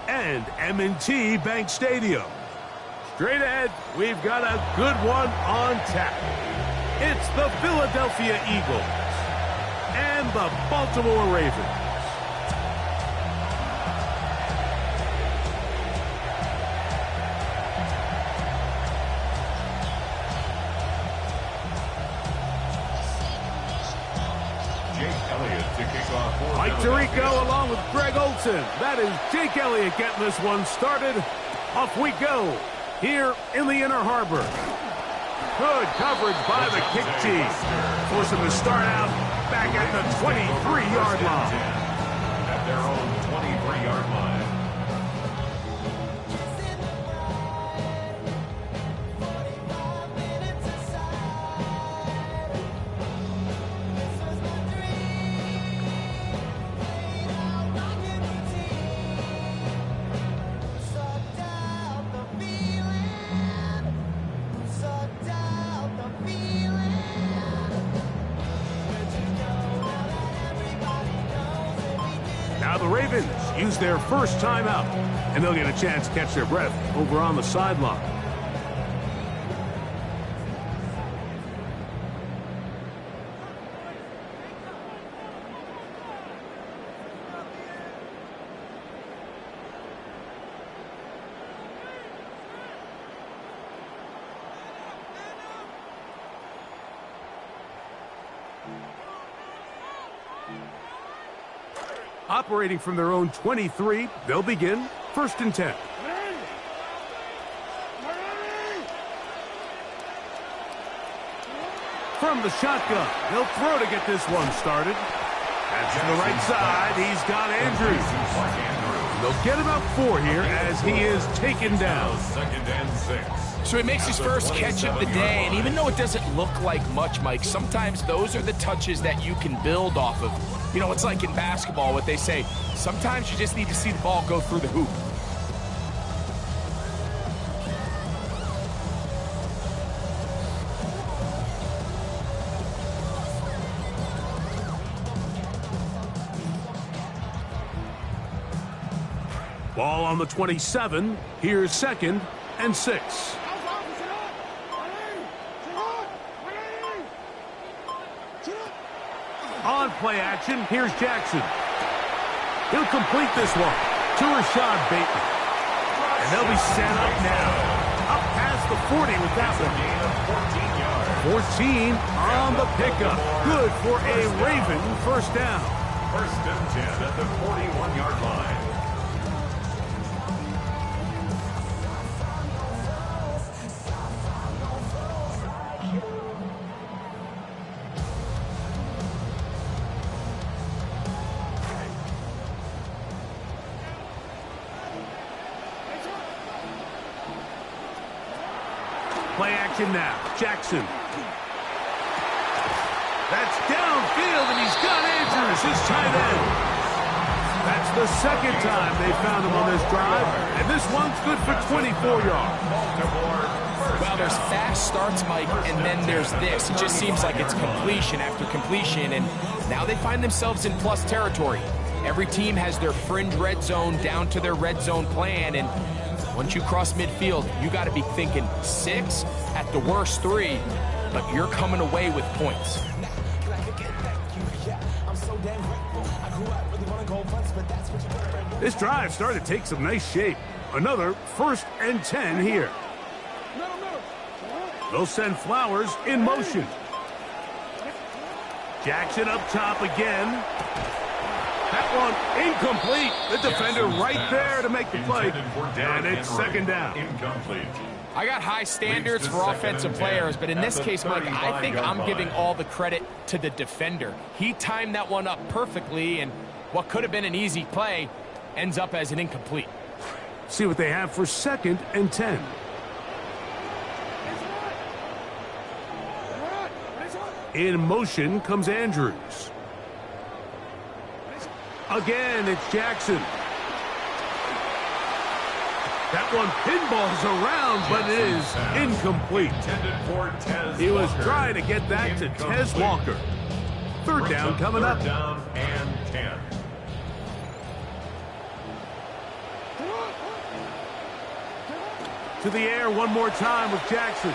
and M&T Bank Stadium. Straight ahead, we've got a good one on tap. It's the Philadelphia Eagles and the Baltimore Ravens. Mike Tirico along with Greg Olson. That is Jake Elliott getting this one started. Off we go here in the Inner Harbor. Good coverage by the kick team. Force them to start out back at the 23-yard line. At their own 23-yard line. Now the Ravens use their first timeout, and they'll get a chance to catch their breath over on the sideline. Operating from their own 23, they'll begin 1st and 10. From the shotgun, he'll throw to get this one started. That's to the right side. He's got Andrews. They'll get about 4 here as he is taken down. 2nd and 6. So he makes his first catch of the day, and even though it doesn't look like much, Mike, sometimes those are the touches that you can build off of. You know, it's like in basketball, what they say, sometimes you just need to see the ball go through the hoop. Ball on the 27. Here's 2nd and 6. On play action, here's Jackson. He'll complete this one to Rashad Bateman. And they'll be set up now. Up past the 40 with that one. 14 on the pickup. Good for a Raven first down. 1st and 10 at the 41-yard line. Play action now. Jackson. That's downfield, and he's got Andrews, his tight end. That's the 2nd time they found him on this drive, and this one's good for 24 yards. Well, there's fast starts, Mike, and then there's this. It just seems like it's completion after completion, and now they find themselves in plus territory. Every team has their fringe red zone down to their red zone plan, and once you cross midfield, you got to be thinking 6, at the worst 3, but you're coming away with points. This drive started to take some nice shape. Another 1st and 10 here. They'll send Flowers in motion. Jackson up top again. That one incomplete. The defender right there to make the play. And it's 2nd down. Incomplete. I got high standards for offensive players, but in this case, Mike, I think I'm giving all the credit to the defender. He timed that one up perfectly, and what could have been an easy play ends up as an incomplete. See what they have for 2nd and 10. In motion comes Andrews. Again, it's Jackson. That one pinballs around, but it is incomplete. He was trying to get that to Tez Walker. 3rd down coming up. 3rd down and 10. To the air one more time with Jackson.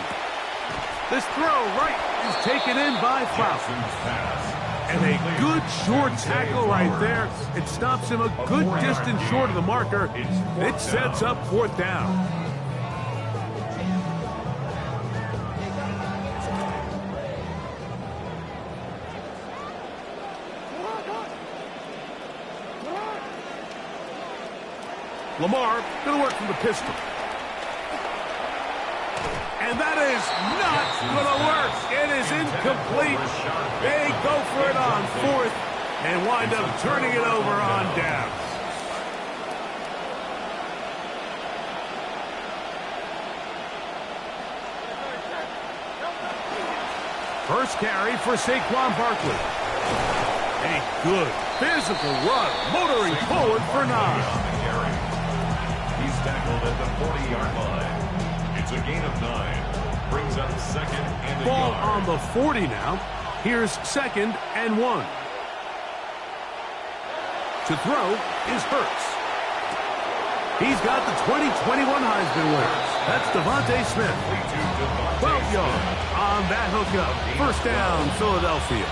This throw right is taken in by Faust. And a good short tackle right there. It stops him a good distance short of the marker. It sets up 4th down. Lamar going to work from the pistol. And that is not going to work. It is incomplete. They go for it on 4th and wind up turning it over on down. First carry for Saquon Barkley. A good physical run, motoring forward for 9. He's tackled at the 40-yard line. It's a gain of 9. Brings up 2nd and a Ball yard. on the 40 now. Here's 2nd and 1. To throw is Hurts. He's got the 2021 Heisman winner. That's Devontae Smith. 12 yards on that hookup. First down, Philadelphia.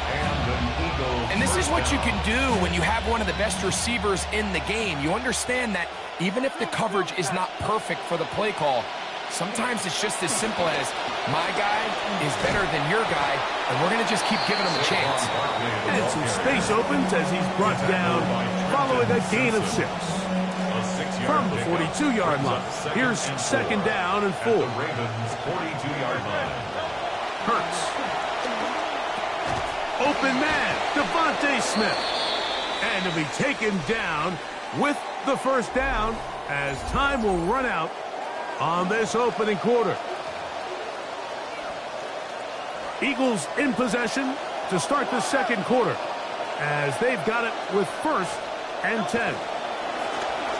And this is what you can do when you have one of the best receivers in the game. You understand that even if the coverage is not perfect for the play call, sometimes it's just as simple as, my guy is better than your guy, and we're going to just keep giving him a chance. And some space opens as he's brought down following a gain of 6. From the 42-yard line, here's 2nd down and 4. Ravens 42-yard line. Hurts. Open man, Devontae Smith. And to be taken down with the first down as time will run out on this opening quarter. Eagles in possession to start the 2nd quarter as they've got it with 1st and 10.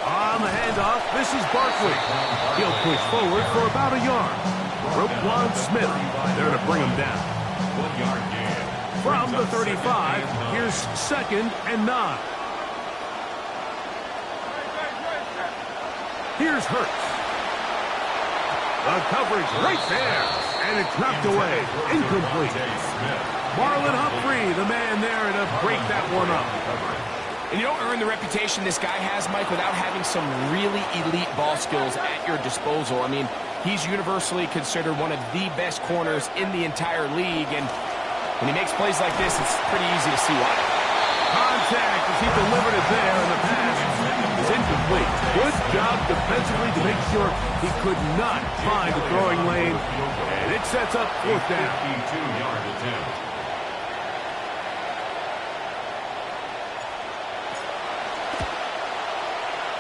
On the handoff, this is Barkley. He'll push forward for about a yard. Roquan Smith there to bring him down. 1 yard gain. From the 35, here's 2nd and 9. Here's Hurts. The coverage right there, and it's knocked away. Incomplete. Marlon Humphrey, the man there to break that one up. And you don't earn the reputation this guy has, Mike, without having some really elite ball skills at your disposal. I mean, he's universally considered one of the best corners in the entire league, and when he makes plays like this, it's pretty easy to see why. Contact as he delivered it there, and the pass is incomplete. Good job defensively to make sure he could not find the throwing lane, and it sets up 4th down. 52-yard attempt.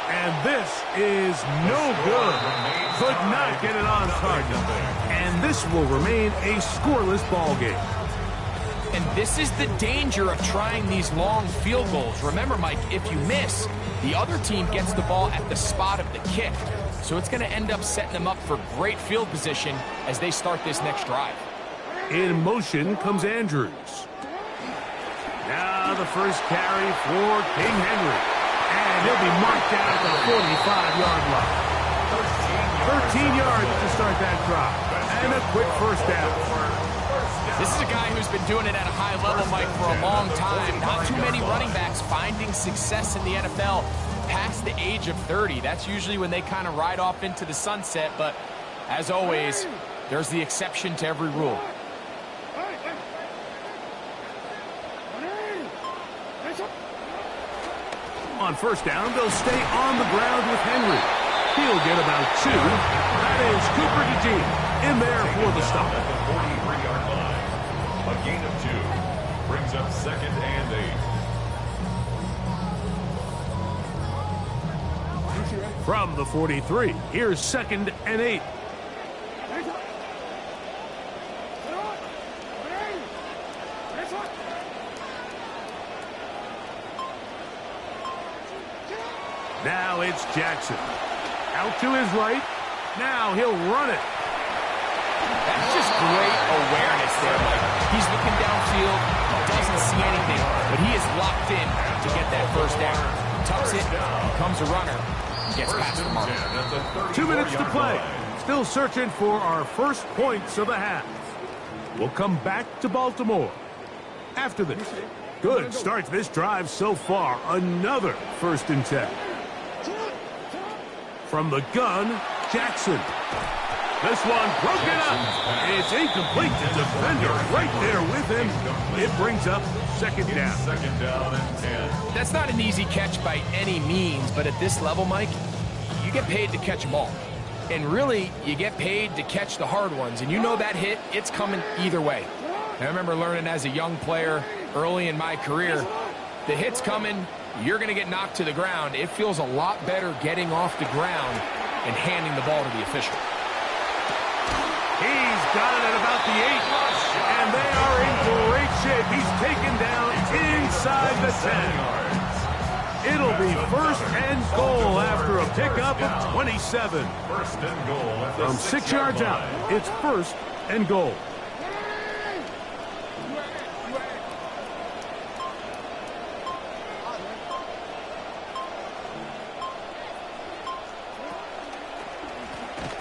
And this is no good. Could not get it on target. And this will remain a scoreless ball game. And this is the danger of trying these long field goals. Remember, Mike, if you miss, the other team gets the ball at the spot of the kick. So it's going to end up setting them up for great field position as they start this next drive. In motion comes Andrews. Now the first carry for King Henry. And he'll be marked down at the 45-yard line. 13 yards to start that drive. And a quick first down. This is a guy who's been doing it at a high level, Mike, for a long time. Not too many running backs finding success in the NFL past the age of 30. That's usually when they kind of ride off into the sunset. But as always, there's the exception to every rule. On first down, they'll stay on the ground with Henry. He'll get about 2. That is Cooper DeJean in there for the stop. At the 43-yard line. A gain of 2. Brings up 2nd and 8. From the 43, here's 2nd and 8. Now it's Jackson. Out to his right. Now he'll run it. That's just great awareness there, Mike. He's looking downfield, doesn't see anything, but he is locked in to get that first down. Tucks it, becomes a runner. and gets past the mark. 2 minutes to play. Still searching for our first points of the half. We'll come back to Baltimore after this. Good start to this drive so far. Another 1st and 10. From the gun, Jackson. This one broken up. It's incomplete to defender right there with him. It brings up 2nd down. 2nd down and 10. That's not an easy catch by any means, but at this level, Mike, you get paid to catch them all. And really, you get paid to catch the hard ones. And you know that hit, it's coming either way. I remember learning as a young player early in my career, the hit's coming, you're going to get knocked to the ground. It feels a lot better getting off the ground and handing the ball to the official. He's got it at about the 8, and they are in great shape. He's taken down inside the 10. It'll be 1st and goal after a pickup of 27. 1st and goal at the From 6 yards out, it's 1st and goal.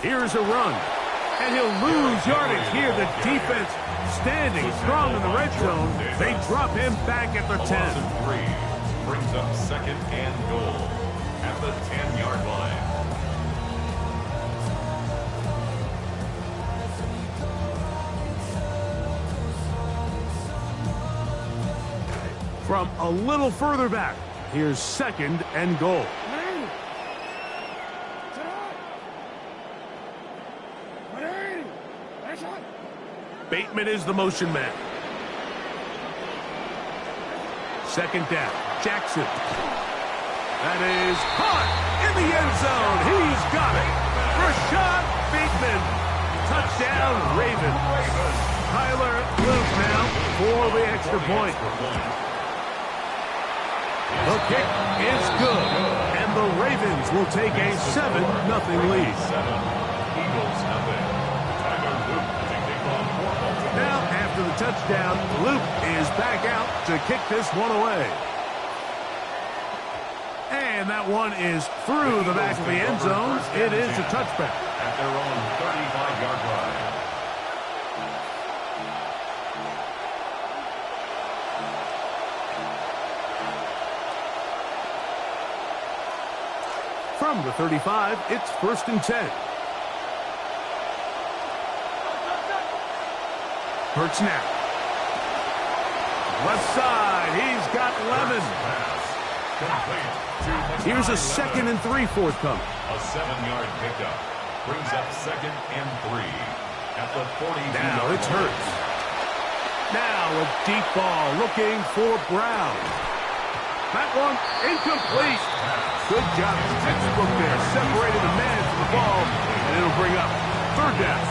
Here's a run, and he'll lose yardage here. The defense standing strong in the red zone. They drop him back at the 10. 3 brings up 2nd and goal at the 10-yard line. From a little further back, here's 2nd and goal. Bateman is the motion man. 2nd down. Jackson. That is caught in the end zone. He's got it. Rashad Bateman. Touchdown, Ravens. Tyler Luke now for the extra point. The kick is good, and the Ravens will take a 7-0 lead. Eagles nothing. Tyler Luke taking on for Baltimore. Now, after the touchdown, Luke is back out to kick this one away. And that one is through the back of the end zone. It is a touchback. At their own 35-yard line. From the 35, it's 1st and 10. Hurts now. Left side, he's got Lemon. Here's a 2nd and 3 forthcoming. A 7-yard pickup brings up 2nd and 3 at the 42-yard line. Now it's Hurts. Now a deep ball looking for Brown. That one incomplete. Good job. Textbook there. Separated the man from the ball, and it'll bring up 3rd down.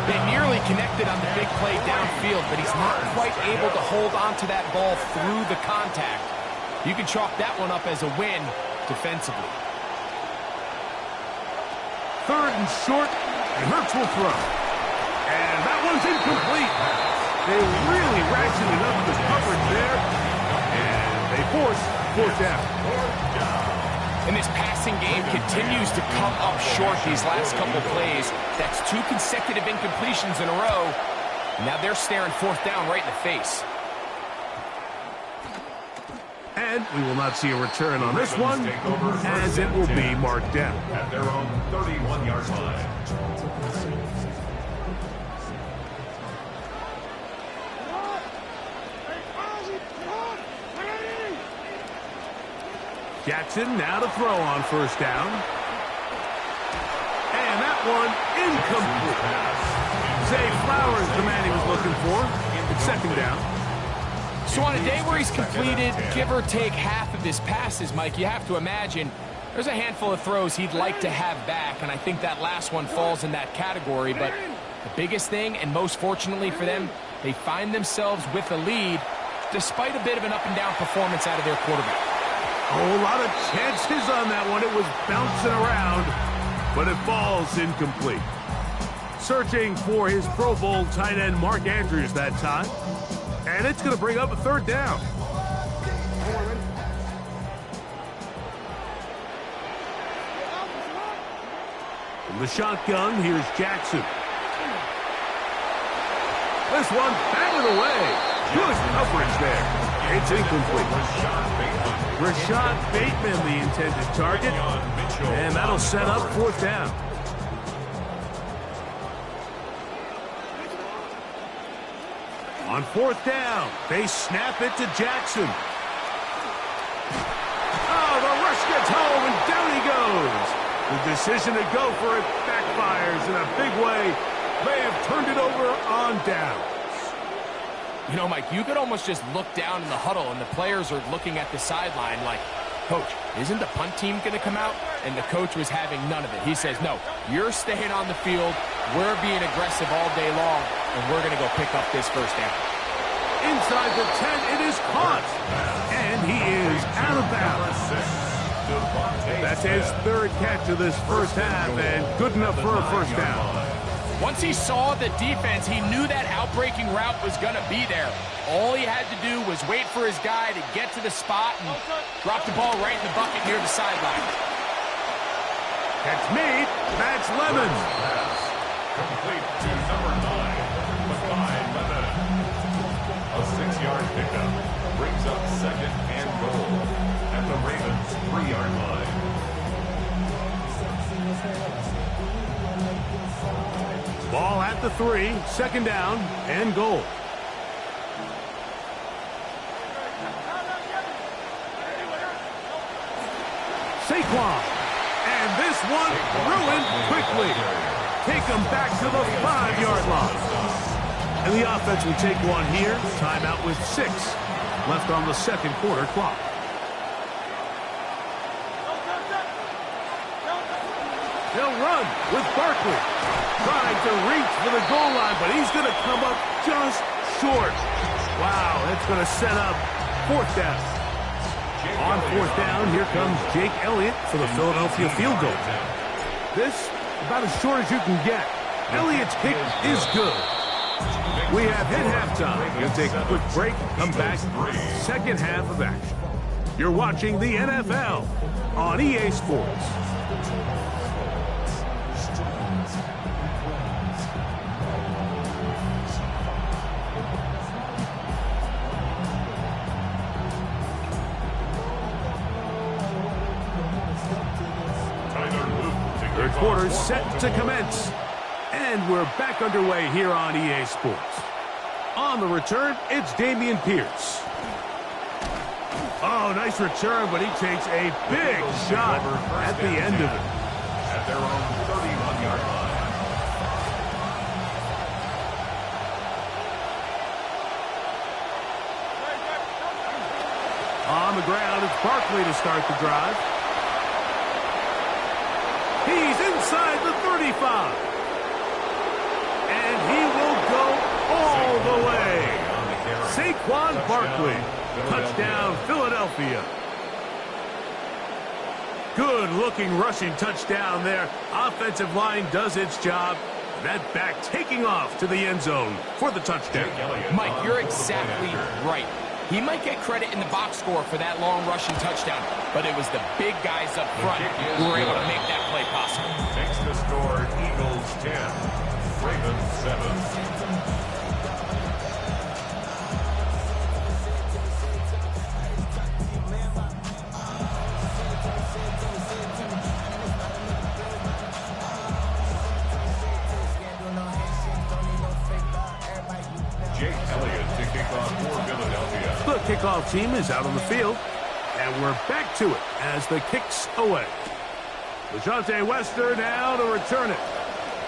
They nearly connected on the big play downfield, but he's not quite able to hold on to that ball through the contact. You can chalk that one up as a win defensively. 3rd and short, and Hurts will throw. And that one's incomplete. They really ratcheted up the coverage there, and they force 4th down. And this passing game continues to come up short these last couple plays. That's 2 consecutive incompletions in a row. Now they're staring 4th down right in the face. And we will not see a return on this one, as it will be marked down. At their own 31-yard line. Jackson now to throw on 1st down. And that one incomplete. Zay Flowers, the man he was looking for. It's 2nd down. So on a day where he's completed, give or take half of his passes, Mike, you have to imagine there's a handful of throws he'd like to have back, and I think that last one falls in that category. But the biggest thing, and most fortunately for them, they find themselves with a lead despite a bit of an up-and-down performance out of their quarterback. A whole lot of chances on that one. It was bouncing around, but it falls incomplete. Searching for his Pro Bowl tight end Mark Andrews that time. And it's going to bring up a 3rd down. From the shotgun, here's Jackson. This one batted away. Good coverage there. It's incomplete. Rashad Bateman, the intended target. And that'll set up 4th down. On 4th down, they snap it to Jackson. Oh, the rush gets home, and down he goes. The decision to go for it backfires in a big way. They have turned it over on downs. You know, Mike, you could almost just look down in the huddle, and the players are looking at the sideline like, Coach, isn't the punt team going to come out? And the coach was having none of it. He says, no, you're staying on the field. We're being aggressive all day long, and we're going to go pick up this 1st down. Inside the 10, it is caught. And he is out of bounds. That's his 3rd catch of this 1st half, and good enough for a 1st down. Once he saw the defense, he knew that outbreaking route was going to be there. All he had to do was wait for his guy to get to the spot and drop the ball right in the bucket near the sideline. Catch made. That's Lemon. Complete to number 9, Madden. A 6-yard pickup brings up 2nd and goal at the Ravens' 3-yard line. Ball at the 3, 2nd down, and goal. Saquon. And this one ruined quickly. Take him back to the 5-yard line. And the offense will take one here. Timeout with 6 left on the 2nd quarter clock. They'll run with Barkley. Trying to reach for the goal line, but he's going to come up just short. Wow, that's going to set up 4th down. On 4th down, here comes Jake Elliott for the Philadelphia field goal. This, about as short as you can get. Elliott's kick is good. We have hit halftime. We'll take a quick break, come back, 2nd half of action. You're watching the NFL on EA Sports. Third quarter set to commence. And we're back underway here on EA Sports. On the return, it's Dameon Pierce. Oh, nice return, but he takes a big shot at the end of it. At their own 31-yard line. On the ground, it's Barkley to start the drive. He's inside the 35. And he will go all the way. Saquon Barkley. Touchdown, Philadelphia. Good-looking rushing touchdown there. Offensive line does its job. That back taking off to the end zone for the touchdown. Mike, you're exactly right. He might get credit in the box score for that long rushing touchdown, but it was the big guys up front who were able to make that play possible. Takes the score, Eagles 10, Ravens 7. Jake Elliott to kick off for Philadelphia. The kickoff team is out on the field, and we're back to it as the kick's away. Dejounte Wester now to return it.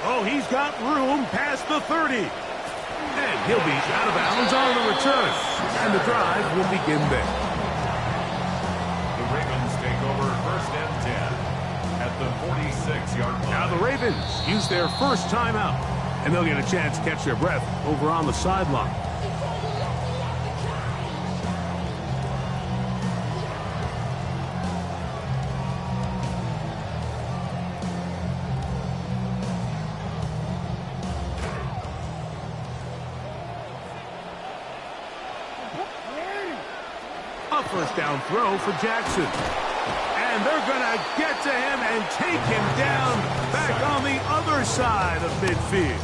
Oh, he's got room past the 30. And he'll be out of bounds on the return. And the drive will begin there. The Ravens take over 1st and 10 at the 46-yard line. Now the Ravens use their first timeout, and they'll get a chance to catch their breath over on the sideline. A first down throw for Jackson. And they're going to get to him and take him down back on the other side of midfield.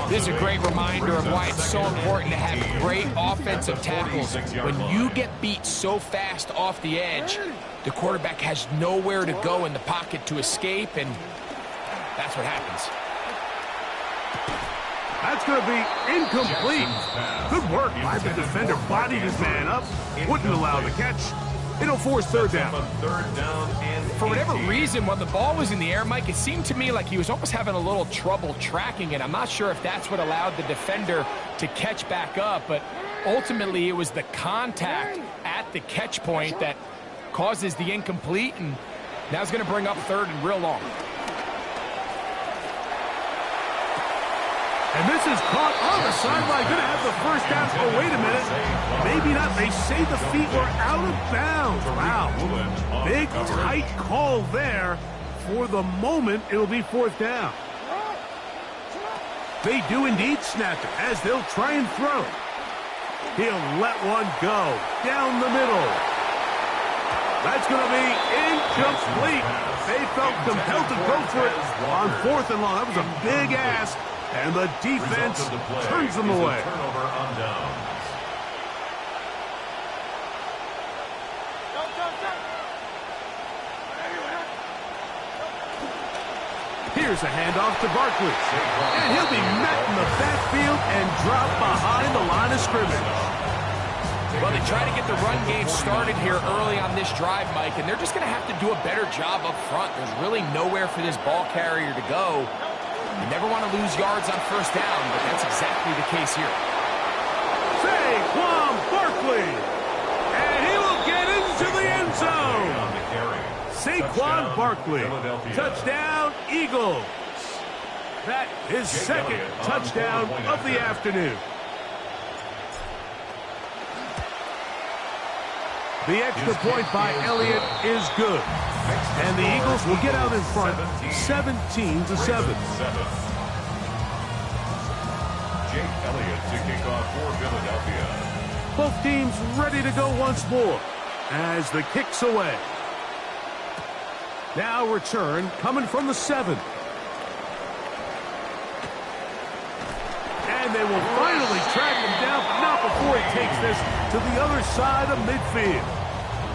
This is a great reminder of why it's so important to have great offensive tackles. When you get beat so fast off the edge, the quarterback has nowhere to go in the pocket to escape, and that's what happens. That's going to be incomplete. Good work by the defender. Bodied his man up. Wouldn't allow the catch. It'll force third down. For whatever reason, when the ball was in the air, Mike, it seemed to me like he was almost having a little trouble tracking it. I'm not sure if that's what allowed the defender to catch back up, but ultimately it was the contact at the catch point that causes the incomplete, and now it's going to bring up third and real long. And this is caught on the sideline. Going to have the first down. Oh, wait a minute. Maybe not. They say the feet were out of bounds. Wow. Big, tight call there. For the moment, it'll be fourth down. They do indeed snap it as they'll try and throw. He'll let one go down the middle. That's going to be incomplete. They felt compelled to go for it on fourth and long. That was a big ask. And the defense turns them away. Turnover on downs. Here's a handoff to Barkley. And he'll be met in the backfield and dropped behind the line of scrimmage. Well, they try to get the run game started here early on this drive, Mike, and they're just going to have to do a better job up front. There's really nowhere for this ball carrier to go. You never want to lose yards on first down, but that's exactly the case here. Saquon Barkley. And he will get into the end zone. Saquon Barkley. Touchdown, Eagles. That is second touchdown of the afternoon. The extra point by Elliott is good. And the Eagles will get out in front 17-7. Jake Elliott to kick off for Philadelphia. Both teams ready to go once more as the kick's away. Now return coming from the 7. And they will finally track him down, but not before he takes this to the other side of midfield.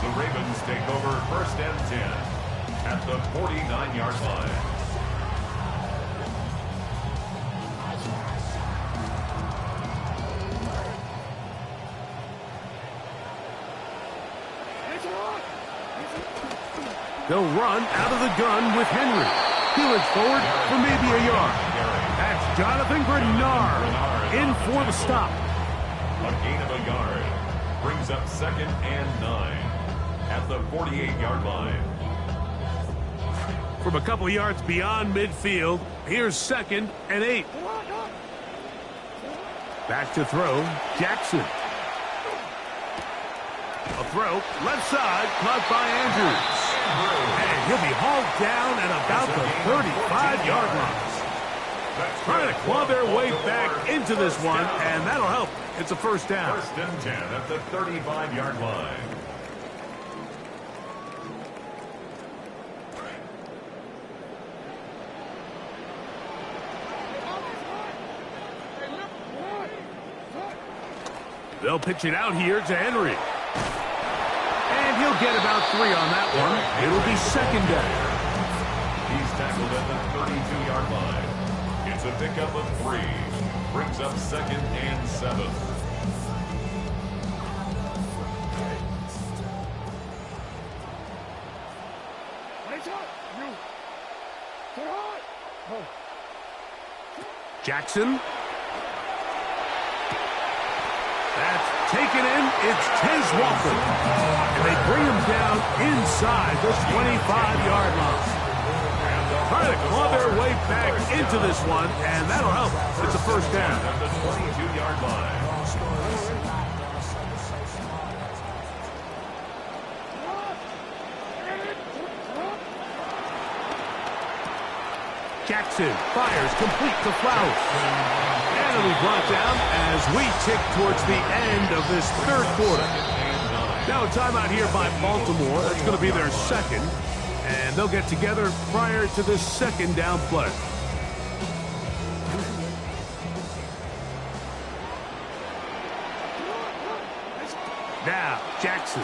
The Ravens take over first and 10 at the 49-yard line. They'll run out of the gun with Henry. He looks forward for maybe a yard. That's Jonathan Grenard in for the stop. A gain of a yard brings up second and 9 at the 48-yard line. From a couple yards beyond midfield, here's second and 8. Back to throw, Jackson. A throw, left side, caught by Andrews. And he'll be hauled down at about the 35-yard line. Trying to claw their way back into this one, and that'll help. It's a first down. First and 10 at the 35-yard line. They'll pitch it out here to Henry. And he'll get about 3 on that one. It'll be second down. He's tackled at the 32-yard line. It's a pickup of 3. Brings up second and 7. Jackson. That's taken in. It's Tez Walker. And they bring him down inside the 25-yard line. Trying to claw their way back into this one, and that'll help. It's a first down. At the 22-yard line. Jackson fires complete to Flowers. And it'll be brought down as we tick towards the end of this third quarter. Now a timeout here by Baltimore. That's going to be their second. And they'll get together prior to the second down play. Now, Jackson.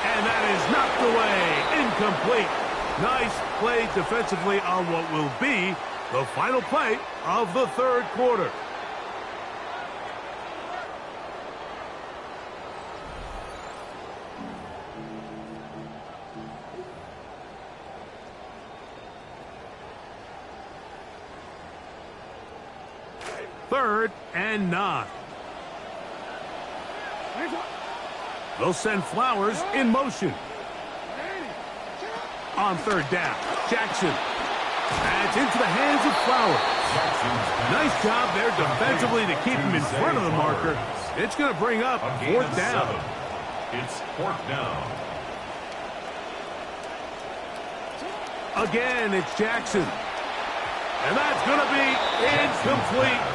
And that is knocked away. Incomplete. Nice play defensively on what will be the final play of the third quarter. Third and 9. They'll send Flowers in motion. On third down, Jackson. And it's into the hands of Flowers. Nice job there defensively to keep him in front of the marker. It's going to bring up fourth down. It's fourth down. Again, it's Jackson. And that's going to be incomplete.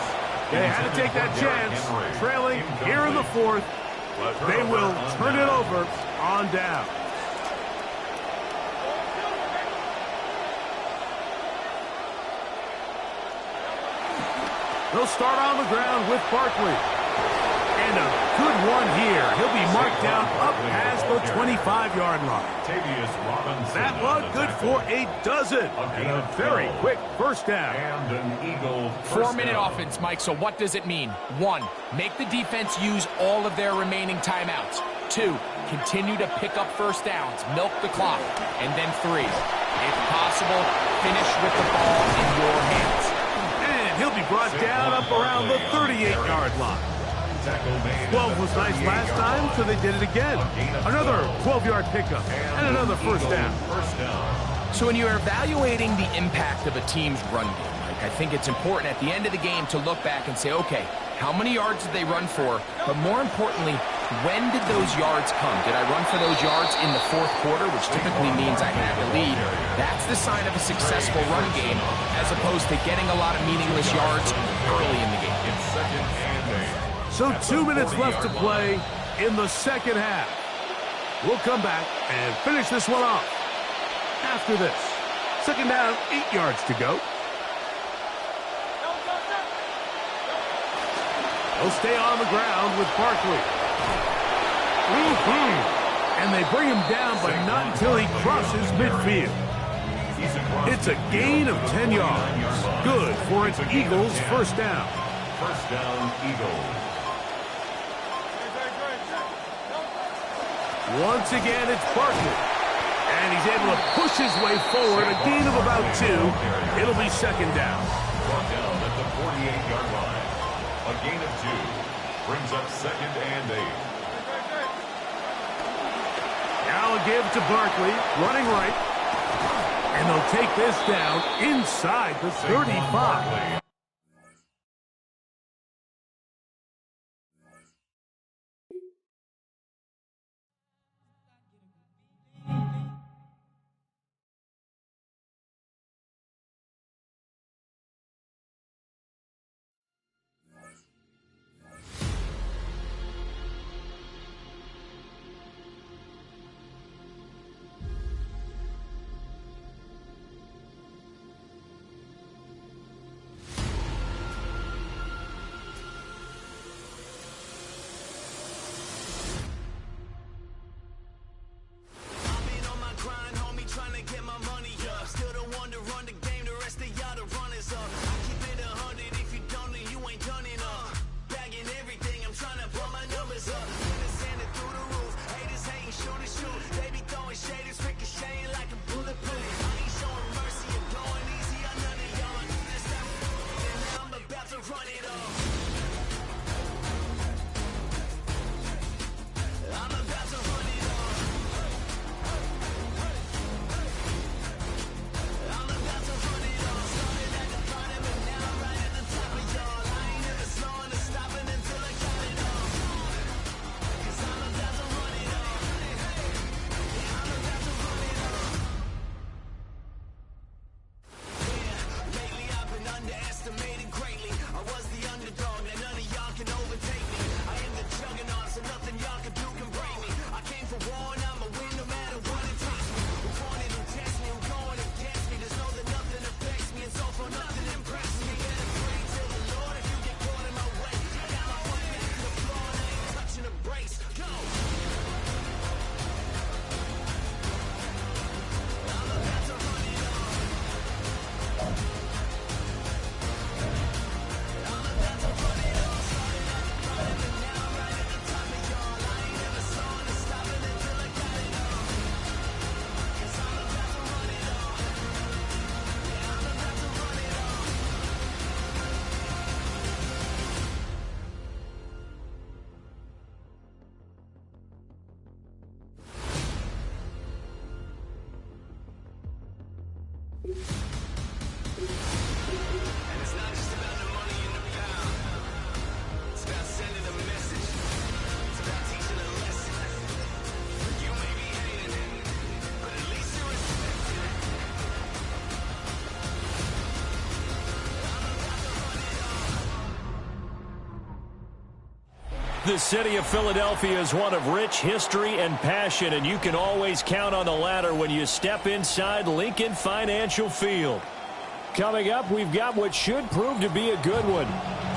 They had to take that chance. Trailing here in the fourth. They will turn it over on down. They'll start on the ground with Barkley. And a good one here. He'll be marked down up past the 25-yard line. That one good for a dozen. And a very quick first down. And an Eagle 4-minute offense, Mike, so what does it mean? 1, make the defense use all of their remaining timeouts. 2, continue to pick up first downs, milk the clock. And then 3, if possible, finish with the ball in your hands. And he'll be brought down up around the 38-yard line. 12 was nice last time, so they did it again. Another 12-yard pickup and another first down. So when you're evaluating the impact of a team's run game, Mike, I think it's important at the end of the game to look back and say, okay, how many yards did they run for? But more importantly, when did those yards come? Did I run for those yards in the fourth quarter, which typically means I had the lead? That's the sign of a successful run game, as opposed to getting a lot of meaningless yards early in the game. So 2 minutes left to play in the second half. We'll come back and finish this one off after this. Second down, 8 yards to go. They'll stay on the ground with Barkley. And they bring him down, but not until he crosses midfield. It's a gain of 10 yards. Good for an Eagles first down. First down, Eagles. Once again, it's Barkley. And he's able to push his way forward, a gain of about 2. It'll be second down. Brought down at the 48-yard line. A gain of 2. Brings up second and 8. Now a give to Barkley, running right. And they'll take this down inside the 35. it's not just about the money and the power. It's about sending a message. It's about teaching a lesson. You may be hating it, but at least you're respecting it. The city of Philadelphia is one of rich history and passion, and you can always count on the latter when you step inside Lincoln Financial Field. Coming up, we've got what should prove to be a good one,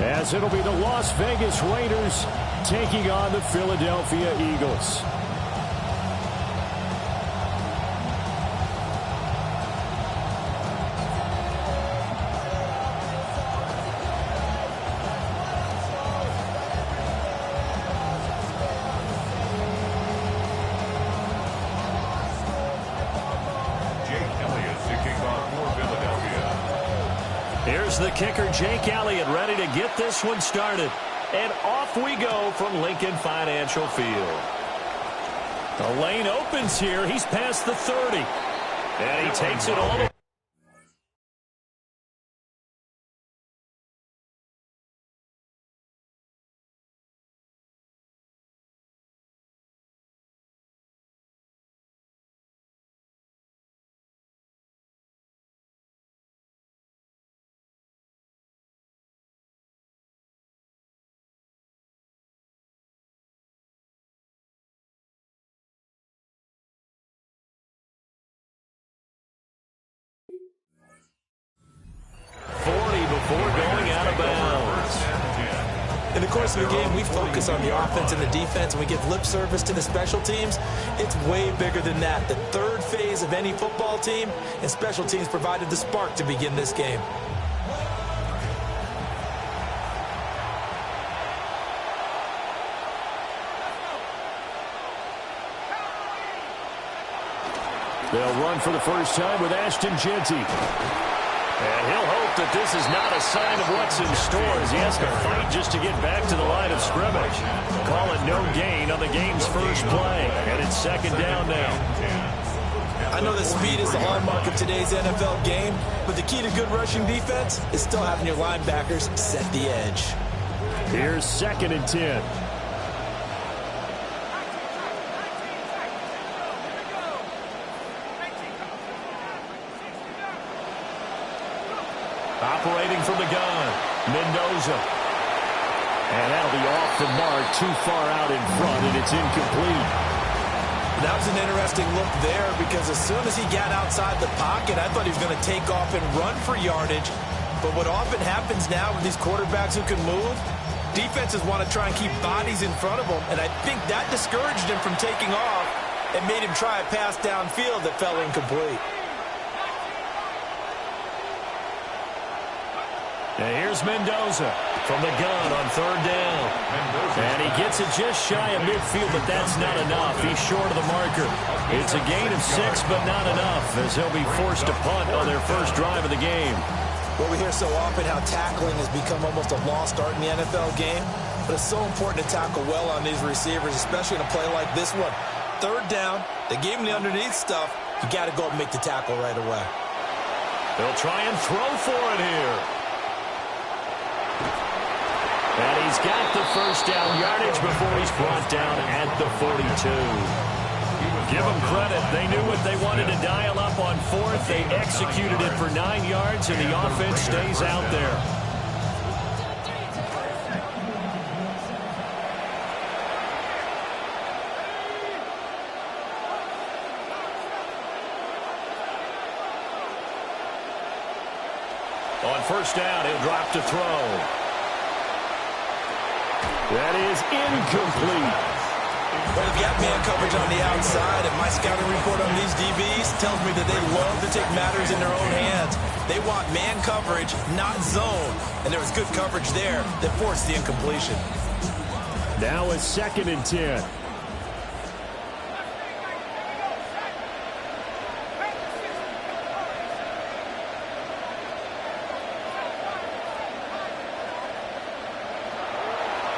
as it'll be the Las Vegas Raiders taking on the Philadelphia Eagles. Here's the kicker, Jake Elliott, ready to get this one started. And off we go from Lincoln Financial Field. The lane opens here. He's past the 30. And he takes it all the way. Before going out of bounds. In the course of the game, we focus on the offense and the defense, and we give lip service to the special teams. It's way bigger than that. The third phase of any football team, and special teams provided the spark to begin this game. They'll run for the first time with Ashton Jeanty. And he'll hope that this is not a sign of what's in store as he has to fight just to get back to the line of scrimmage. Call it no gain on the game's first play. And it's second down now. I know that speed is the hallmark of today's NFL game, but the key to good rushing defense is still having your linebackers set the edge. Here's 2nd and 10. Operating from the gun, Mendoza. And that'll be off the mark, too far out in front, and it's incomplete. That was an interesting look there because as soon as he got outside the pocket, I thought he was going to take off and run for yardage. But what often happens now with these quarterbacks who can move, defenses want to try and keep bodies in front of them, and I think that discouraged him from taking off and made him try a pass downfield that fell incomplete. And here's Mendoza from the gun on 3rd down. And he gets it just shy of midfield, but that's not enough. He's short of the marker. It's a gain of 6, but not enough, as he'll be forced to punt on their first drive of the game. Well, we hear so often how tackling has become almost a lost art in the NFL game, but it's so important to tackle well on these receivers, especially in a play like this one. 3rd down, they gave him the underneath stuff. You got to go and make the tackle right away. They'll try and throw for it here. And he's got the first down yardage before he's brought down at the 42. Give them credit. They knew what they wanted to dial up on 4th. They executed it for 9 yards, and the offense stays out there. On first down, he'll drop to throw. That is incomplete. Well, they've got man coverage on the outside, and my scouting report on these DBs tells me that they love to take matters in their own hands. They want man coverage, not zone. And there was good coverage there that forced the incompletion. Now it's 2nd and 10.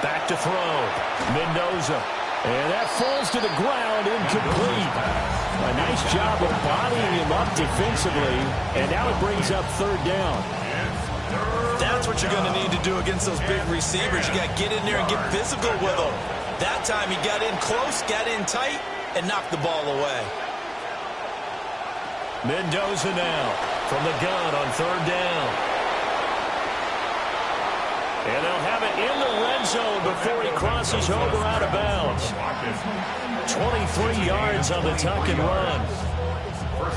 Back to throw. Mendoza. And that falls to the ground, incomplete. A nice job of bodying him up defensively, and now it brings up third down. That's what you're going to need to do against those big receivers. You got to get in there and get physical with them. That time he got in close, got in tight, and knocked the ball away. Mendoza now from the gun on third down. And they'll have it in the red zone before he crosses over out of bounds. 23 yards on the tuck and run.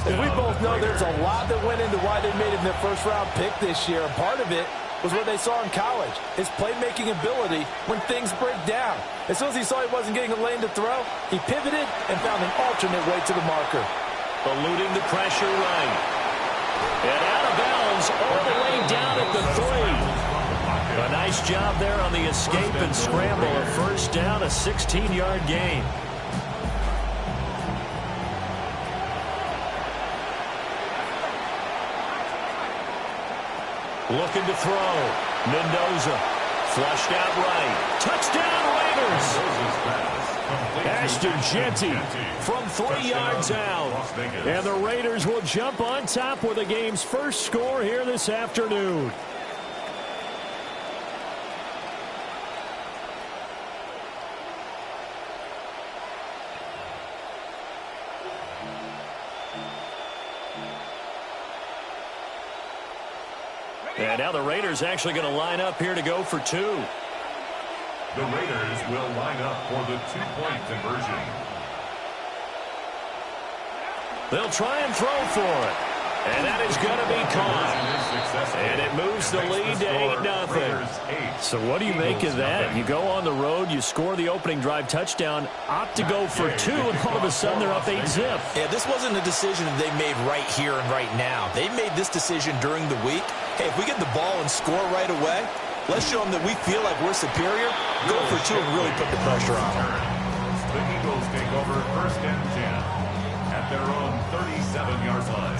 And we both know there's a lot that went into why they made him their first-round pick this year. And part of it was what they saw in college, his playmaking ability when things break down. As soon as he saw he wasn't getting a lane to throw, he pivoted and found an alternate way to the marker. Eluding the pressure right. And out of bounds all the way down at the 3. A nice job there on the escape and scramble. A first down, a 16-yard gain. Looking to throw. Mendoza. Flushed out right. Touchdown, Raiders! Ashton Jeanty from 3 yards out. And the Raiders will jump on top with the game's first score here this afternoon. And now the Raiders actually going to line up here to go for 2. The Raiders will line up for the two-point conversion. They'll try and throw for it. And that is going to be caught. And it moves the lead to 8-0. So what do you make of that? You go on the road, you score the opening drive touchdown, opt to go for 2, and all of a sudden they're up 8-zip. Yeah, this wasn't a decision that they made right here and right now. They made this decision during the week. Hey, if we get the ball and score right away, let's show them that we feel like we're superior, go for 2 and really put the pressure on them. The Eagles take over first and 10 at their own 37-yard line.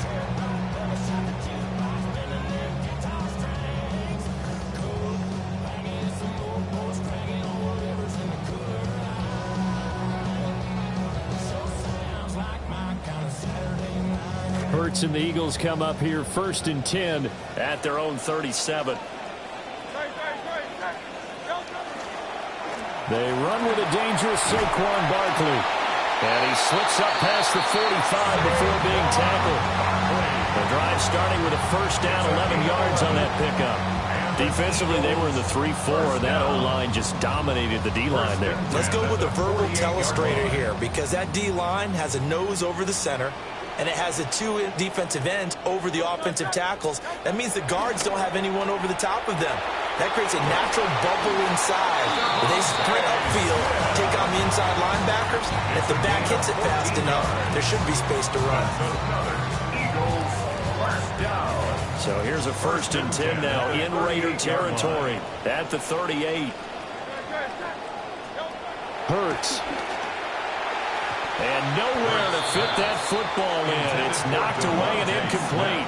Hurts and the Eagles come up here first and 10 at their own 37. They run with a dangerous Saquon Barkley. And he slips up past the 45 before being tackled. The drive starting with a first down, 11 yards on that pickup. Defensively, they were in the 3-4. That O-line just dominated the D-line there. Let's go with a verbal telestrator here because that D-line has a nose over the center, and it has the 2 defensive ends over the offensive tackles. That means the guards don't have anyone over the top of them. That creates a natural bubble inside. They sprint upfield, take on the inside linebackers. If the back hits it fast enough, there should be space to run. So here's a first and 10 now in Raider territory at the 38. Hurts. And nowhere to fit that football in. It's knocked away and incomplete.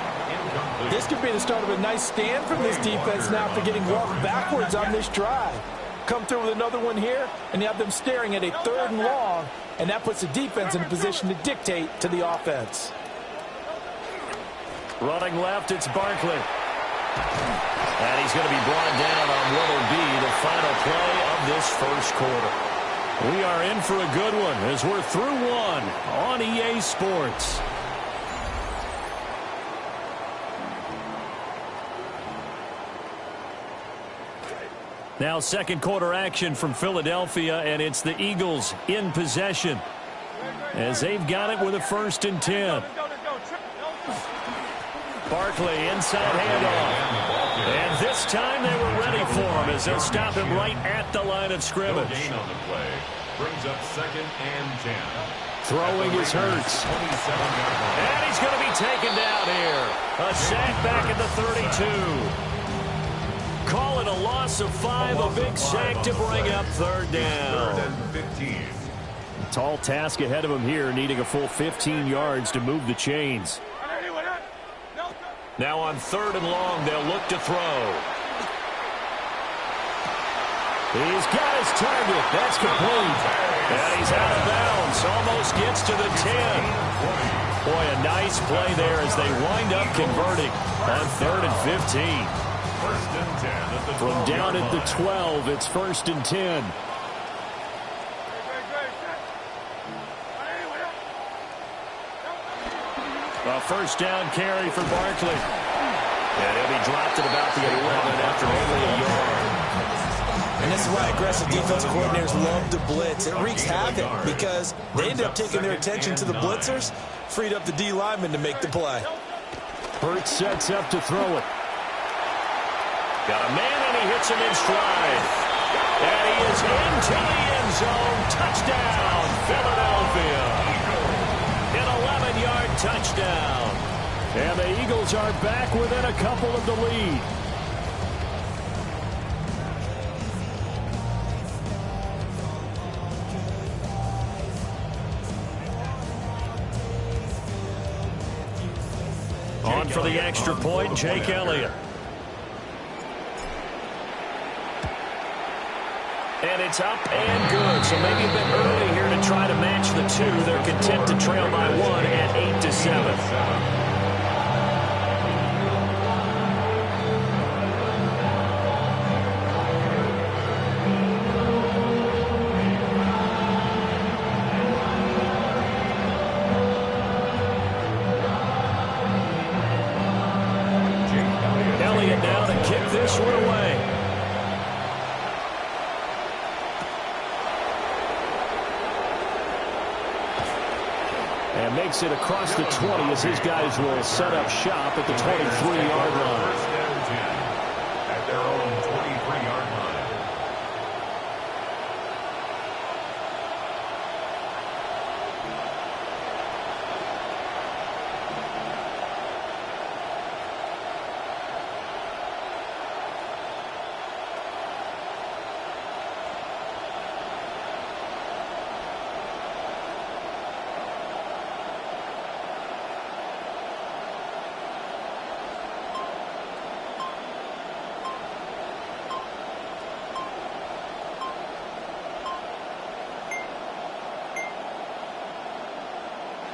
This could be the start of a nice stand from this defense now after getting walked backwards on this drive. Come through with another one here, and you have them staring at a 3rd and long, and that puts the defense in a position to dictate to the offense. Running left, it's Barkley. And he's going to be brought down on what will be the final play of this first quarter. We are in for a good one as we're through 1 on EA Sports. Now second quarter action from Philadelphia, and it's the Eagles in possession as they've got it with a first and 10. Barkley inside handoff. And this time they were ready for him as they'll stop him right at the line of scrimmage. Gain on the play brings up 2nd and 10. Throwing is Hurts. And he's going to be taken down here. A sack back at the 32. Call it a loss of 5, a big sack to bring up 3rd down. 3rd and 15. Tall task ahead of him here, needing a full 15 yards to move the chains. Now on 3rd and long, they'll look to throw. He's got his target. That's complete. And he's out of bounds. Almost gets to the 10. Boy, a nice play there as they wind up converting on 3rd and 15. First and 10 at the 12. From down at the 12, it's 1st and 10. A first down carry for Barkley. And he'll be dropped at about the 11 after only a yard. And this is why aggressive defensive coordinators love to blitz. It wreaks havoc because they end up taking their attention to the blitzers, freed up the D lineman to make the play. Hurts sets up to throw it. Got a man, and he hits him in stride. And he is into the end zone. Touchdown, Philadelphia. An 11-yard touchdown. And the Eagles are back within a couple of the lead. On for the extra point, Jake Elliott. And it's up and good. So maybe a bit early here to try to match the two. They're content to trail by 1 at 8-7. Elliott now to kick this one away. And makes it across the 20 as his guys will set up shop at the 23-yard line. First and 10 at their own 23-yard line.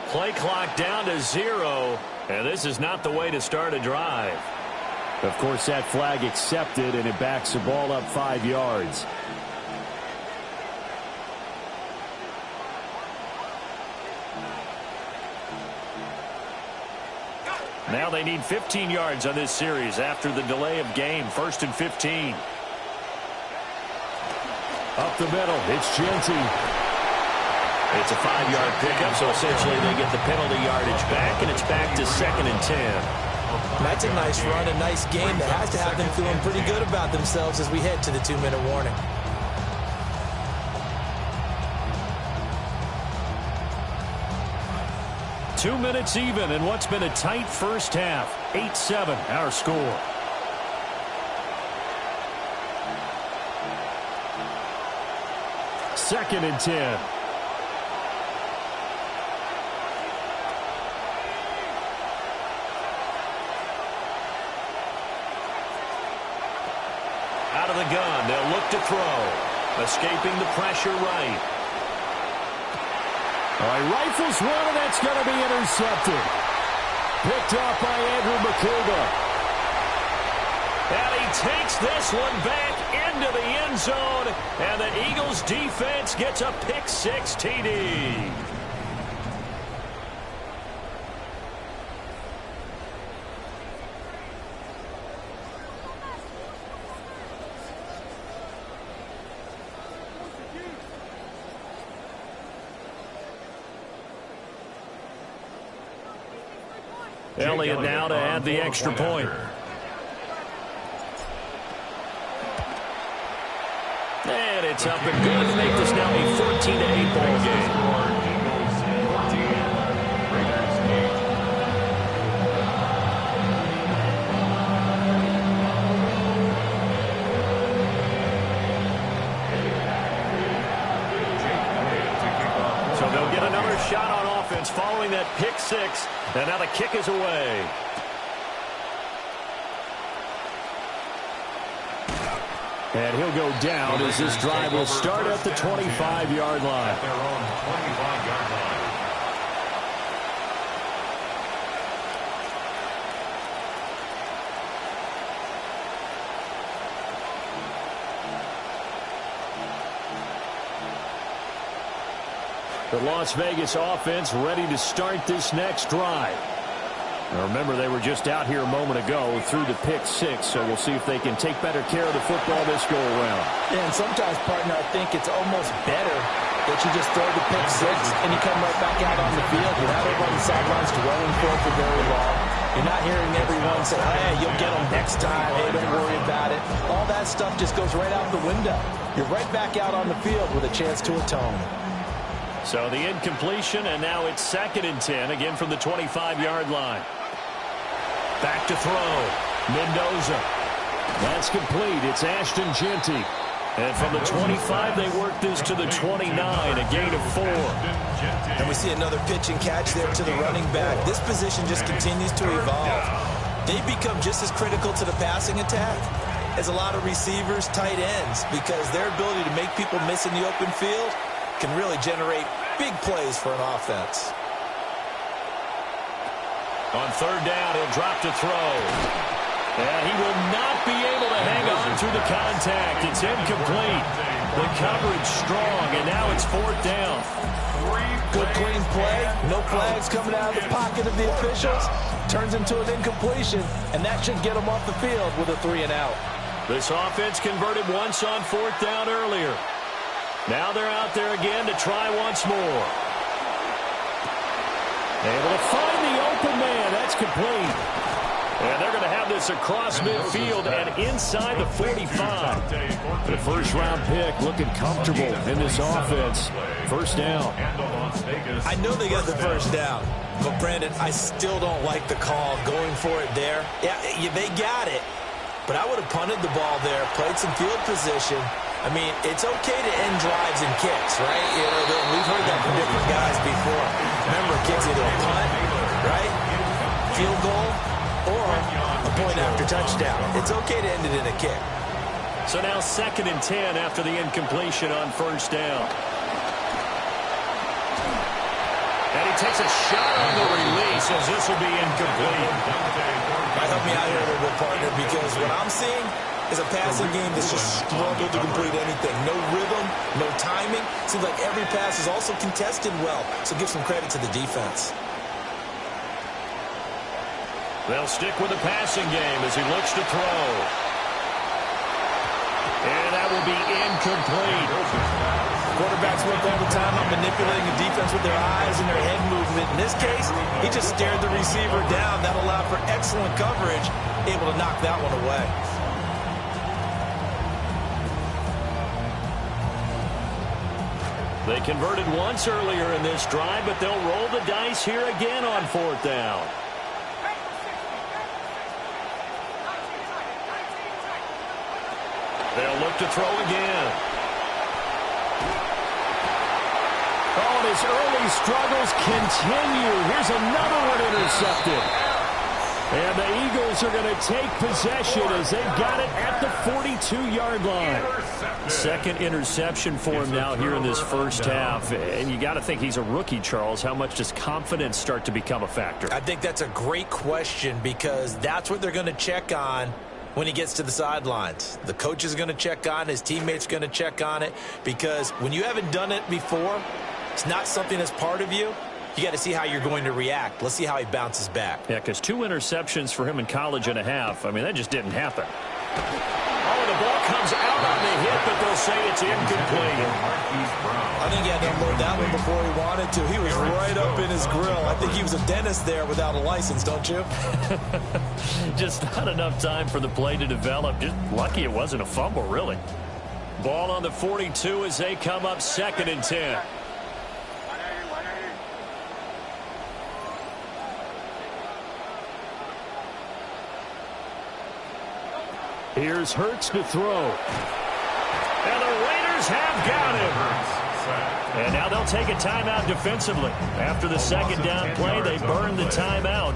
Play clock down to 0, and this is not the way to start a drive. Of course, that flag accepted, and it backs the ball up 5 yards. Now they need 15 yards on this series after the delay of game. 1st and 15. Up the middle, it's Genty. It's a 5-yard pickup, so essentially they get the penalty yardage back, and it's back to 2nd and 10. That's a nice run, a nice game that has to have them feeling pretty good about themselves as we head to the 2-minute warning. Two minutes even in what's been a tight first half. 8-7, our score. Second and 10. Out of the gun, they'll look to throw. Escaping the pressure right. All right, rifles one, and that's going to be intercepted. Picked off by Andrew Makuba. And he takes this one back into the end zone, and the Eagles defense gets a pick-6 TD. Elliott now to add the extra point. And it's up and good to make this now a 14-8 ball game. So they'll get another shot on offense following that pick-6. And now the kick is away. And he'll go down as this drive will start at the 25-yard line. At their own 25-yard line. The Las Vegas offense ready to start this next drive. Now remember, they were just out here a moment ago through the pick six, so we'll see if they can take better care of the football this go-around. Yeah, and sometimes, partner, I think it's almost better that you just throw the pick six and you come right back out on the field. You're not over on the sidelines dwelling for it for very long. You're not hearing everyone say, hey, you'll get them next time. Hey, don't worry about it. All that stuff just goes right out the window. You're right back out on the field with a chance to atone. So the incompletion, and now it's 2nd and 10, again from the 25-yard line. Back to throw. Mendoza. That's complete. It's Ashton Genty. And from the 25, they work this to the 29, a gain of 4. And we see another pitch and catch there to the running back. This position just continues to evolve. They become just as critical to the passing attack as a lot of receivers, tight ends, because their ability to make people miss in the open field can really generate big plays for an offense. On 3rd down, he'll drop to throw. And he will not be able to hang on through the contact. It's incomplete. The coverage strong, and now it's 4th down. Good clean play. No flags coming out of the pocket of the officials. Turns into an incompletion, and that should get them off the field with a 3 and out. This offense converted once on 4th down earlier. Now they're out there again to try once more. Able to find the open man. That's complete. And they're going to have this across midfield and inside the 45. The first-round pick looking comfortable in this offense. 1st down. I know they got the 1st down, but, Brandon, I still don't like the call going for it there. Yeah, they got it, but I would have punted the ball there, played some field position. I mean, it's okay to end drives and kicks, right? You know, we've heard that from different guys before. Remember, kicks either a punt, right, field goal, or a point after touchdown. It's okay to end it in a kick. So now 2nd and 10 after the incompletion on 1st down. And he takes a shot on the release as this will be incomplete. Help me out here a little bit, partner, because what I'm seeing is a passing game that's just struggled to complete anything. No rhythm, no timing. Seems like every pass is also contested well, so give some credit to the defense. They'll stick with the passing game as he looks to throw. And that will be incomplete. Quarterbacks work all the time on manipulating the defense with their eyes and their head movement. In this case, he just stared the receiver down. That allowed for excellent coverage, able to knock that one away. They converted once earlier in this drive, but they'll roll the dice here again on 4th down. They'll look to throw again. Oh, and his early struggles continue. Here's another one intercepted. And the Eagles are going to take possession as they've got it at the 42-yard line. 2nd interception for him now here in this 1st half. And you got to think he's a rookie, Charles. How much does confidence start to become a factor? I think that's a great question because that's what they're going to check on when he gets to the sidelines. The coach is going to check on it. His teammates going to check on it because when you haven't done it before, it's not something that's part of you. You got to see how you're going to react. Let's see how he bounces back. Yeah, because 2 interceptions for him in college and a half. I mean, that just didn't happen. Oh, the ball comes out on the hit, but they'll say it's incomplete. I think he had to unload that one before he wanted to. He was right up in his grill. I think he was a dentist there without a license, don't you? Just not enough time for the play to develop. Just lucky it wasn't a fumble, really. Ball on the 42 as they come up 2nd and 10. Here's Hurts to throw. And the Raiders have got him. And now they'll take a timeout defensively. After the 2nd down play, they burn the timeout,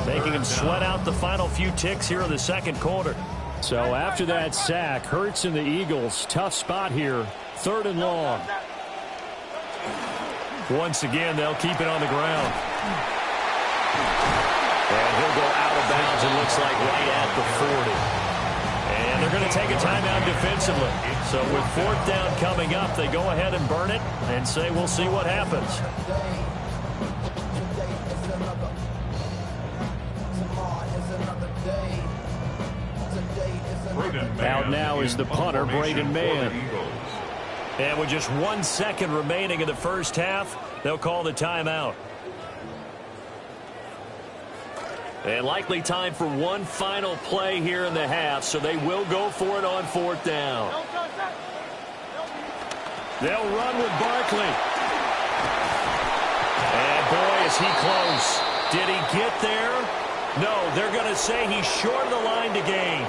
making him sweat out the final few ticks here in the 2nd quarter. So after that sack, Hurts and the Eagles, tough spot here, 3rd and long. Once again, they'll keep it on the ground. And he'll go out of bounds, it looks like, right at the 40. And they're going to take a timeout defensively. So with 4th down coming up, they go ahead and burn it and say we'll see what happens. Out now is the punter, Braden Mann. And with just 1 second remaining in the first half, they'll call the timeout. And likely time for one final play here in the half, so they will go for it on 4th down. They'll run with Barkley. And boy, is he close. Did he get there? No, they're going to say he's short of the line to gain.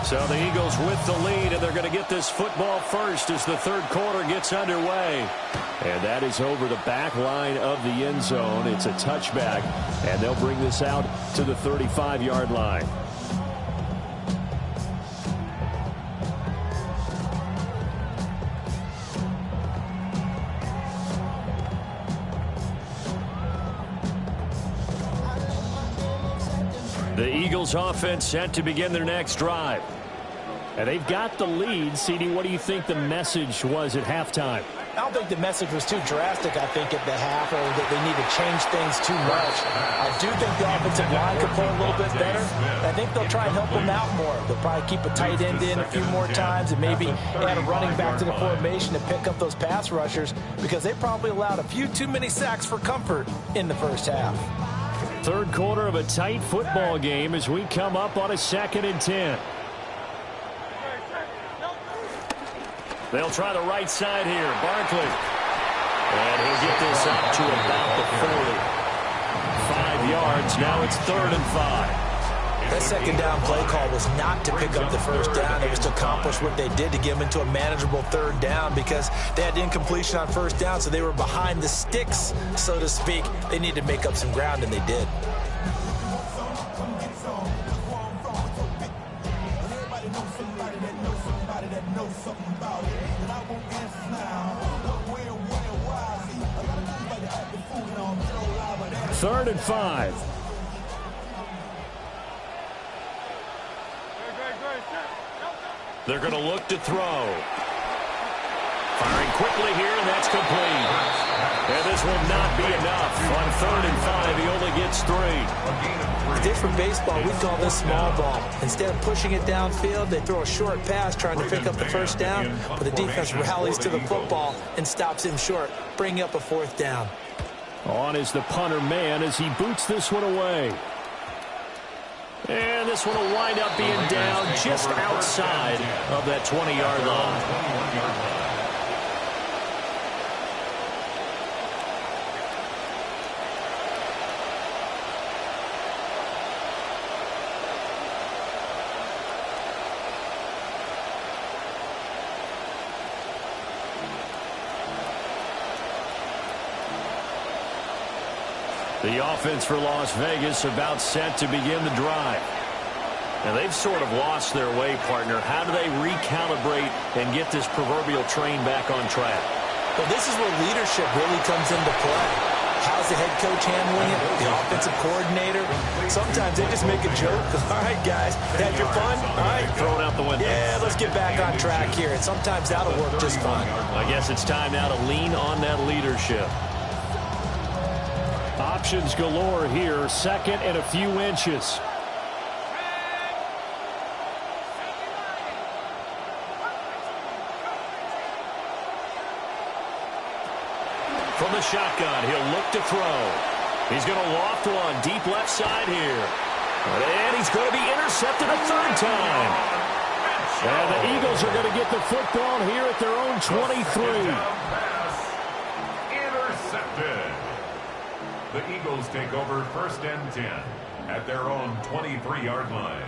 So the Eagles with the lead, and they're going to get this football first as the 3rd quarter gets underway. And that is over the back line of the end zone. It's a touchback, and they'll bring this out to the 35-yard line. The Eagles offense set to begin their next drive. And they've got the lead. CD, what do you think the message was at halftime? I don't think the message was too drastic, I think, at the half, or that they need to change things too much. I do think the offensive line could play a little bit better. I think they'll try and help them out more. They'll probably keep a tight end in a few more times and maybe add a running back to the formation to pick up those pass rushers, because they probably allowed a few too many sacks for comfort in the first half. 3rd quarter of a tight football game as we come up on a 2nd and 10. They'll try the right side here. Barkley. And he'll get this up to about the 40. 5 yards. Now it's 3rd and 5. That 2nd down play call was not to pick up the 1st down. It was to accomplish what they did to get them into a manageable 3rd down, because they had incompletion on 1st down, so they were behind the sticks, so to speak. They needed to make up some ground, and they did. Third and 5. They're going to look to throw. Firing quickly here, and that's complete. And this will not be enough. On 3rd and 5, he only gets 3. If this were baseball, we'd call this small ball. Instead of pushing it downfield, they throw a short pass trying to pick up the 1st down, but the defense rallies to the football and stops him short, bringing up a 4th down. On is the punter, man, as he boots this one away. And this one will wind up being down just outside of that 20-yard line. The offense for Las Vegas about set to begin the drive. And they've sort of lost their way, partner. How do they recalibrate and get this proverbial train back on track? Well, this is where leadership really comes into play. How's the head coach handling it? The offensive coordinator? Sometimes they just make a joke. All right, guys, had your fun? All right. Throw it out the window. Yeah, let's get back on track here. And sometimes that'll work just fine. I guess it's time now to lean on that leadership. Options galore here. 2nd and a few inches. From the shotgun, he'll look to throw. He's going to loft one deep left side here. And he's going to be intercepted a 3rd time. And the Eagles are going to get the football here at their own 23. Intercepted. The Eagles take over 1st and 10 at their own 23-yard line.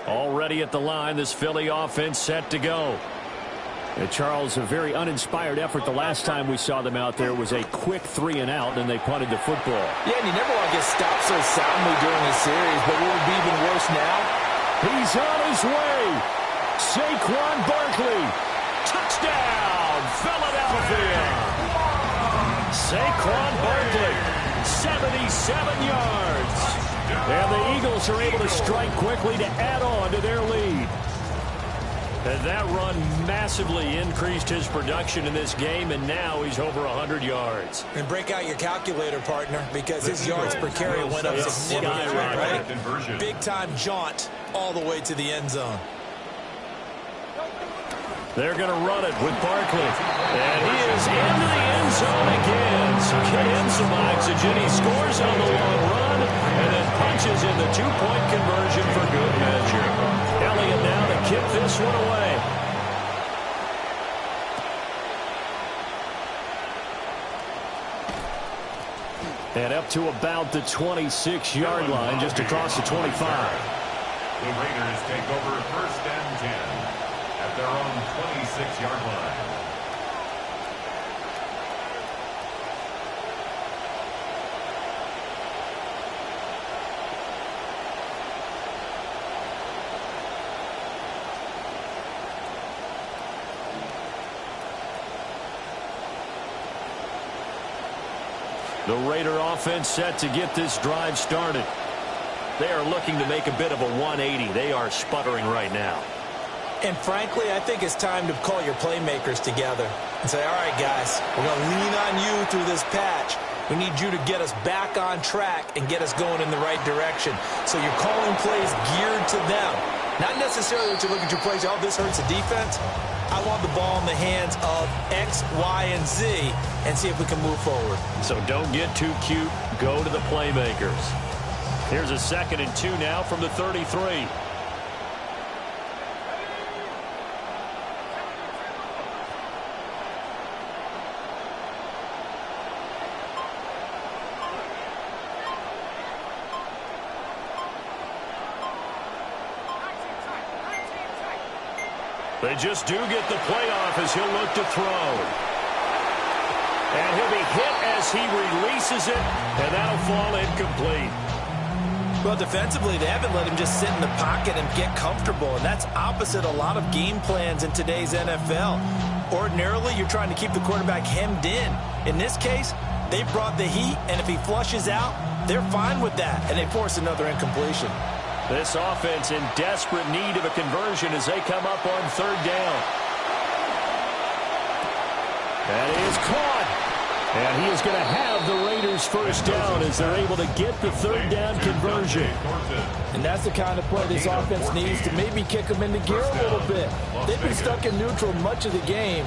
Already at the line, this Philly offense set to go. And Charles, a very uninspired effort the last time we saw them out there was a quick 3-and-out, and they punted the football. Yeah, and you never want to get stopped so soundly during a series, but what would be even worse now? He's on his way. Saquon Barkley. Touchdown, Philadelphia. Saquon Barkley, 77 yards. And the Eagles are able to strike quickly to add on to their lead. And that run massively increased his production in this game, and now he's over 100 yards. And break out your calculator, partner, because his yards per carry went up significantly, right? Big-time jaunt all the way to the end zone. They're going to run it with Barkley. And he is into the end zone again. So get him some oxygen. He scores on the long run and then punches in the two-point conversion for good measure. Elliott now to kick this one away. And up to about the 26-yard line, just across the 25. The Raiders take over 1st and 10 at their own 26-yard line. The Raider offense set to get this drive started. They are looking to make a bit of a 180. They are sputtering right now. And frankly, I think it's time to call your playmakers together and say, all right, guys, we're going to lean on you through this patch. We need you to get us back on track and get us going in the right direction. So you're calling plays geared to them. Not necessarily that you look at your plays, oh, this hurts the defense. I want the ball in the hands of X, Y, and Z and see if we can move forward. So don't get too cute. Go to the playmakers. Here's a 2nd and 2 now from the 33. They just do get the playoff as he'll look to throw. And he'll be hit as he releases it, and that'll fall incomplete. Well, defensively, they haven't let him just sit in the pocket and get comfortable, and that's opposite a lot of game plans in today's NFL. Ordinarily, you're trying to keep the quarterback hemmed in. In this case, they brought the heat, and if he flushes out, they're fine with that, and they force another incompletion. This offense in desperate need of a conversion as they come up on 3rd down. That is caught. And he is going to have the Raiders' 1st down as they're able to get the 3rd down conversion. And that's the kind of play this offense needs to maybe kick them into gear a little bit. They've been stuck in neutral much of the game.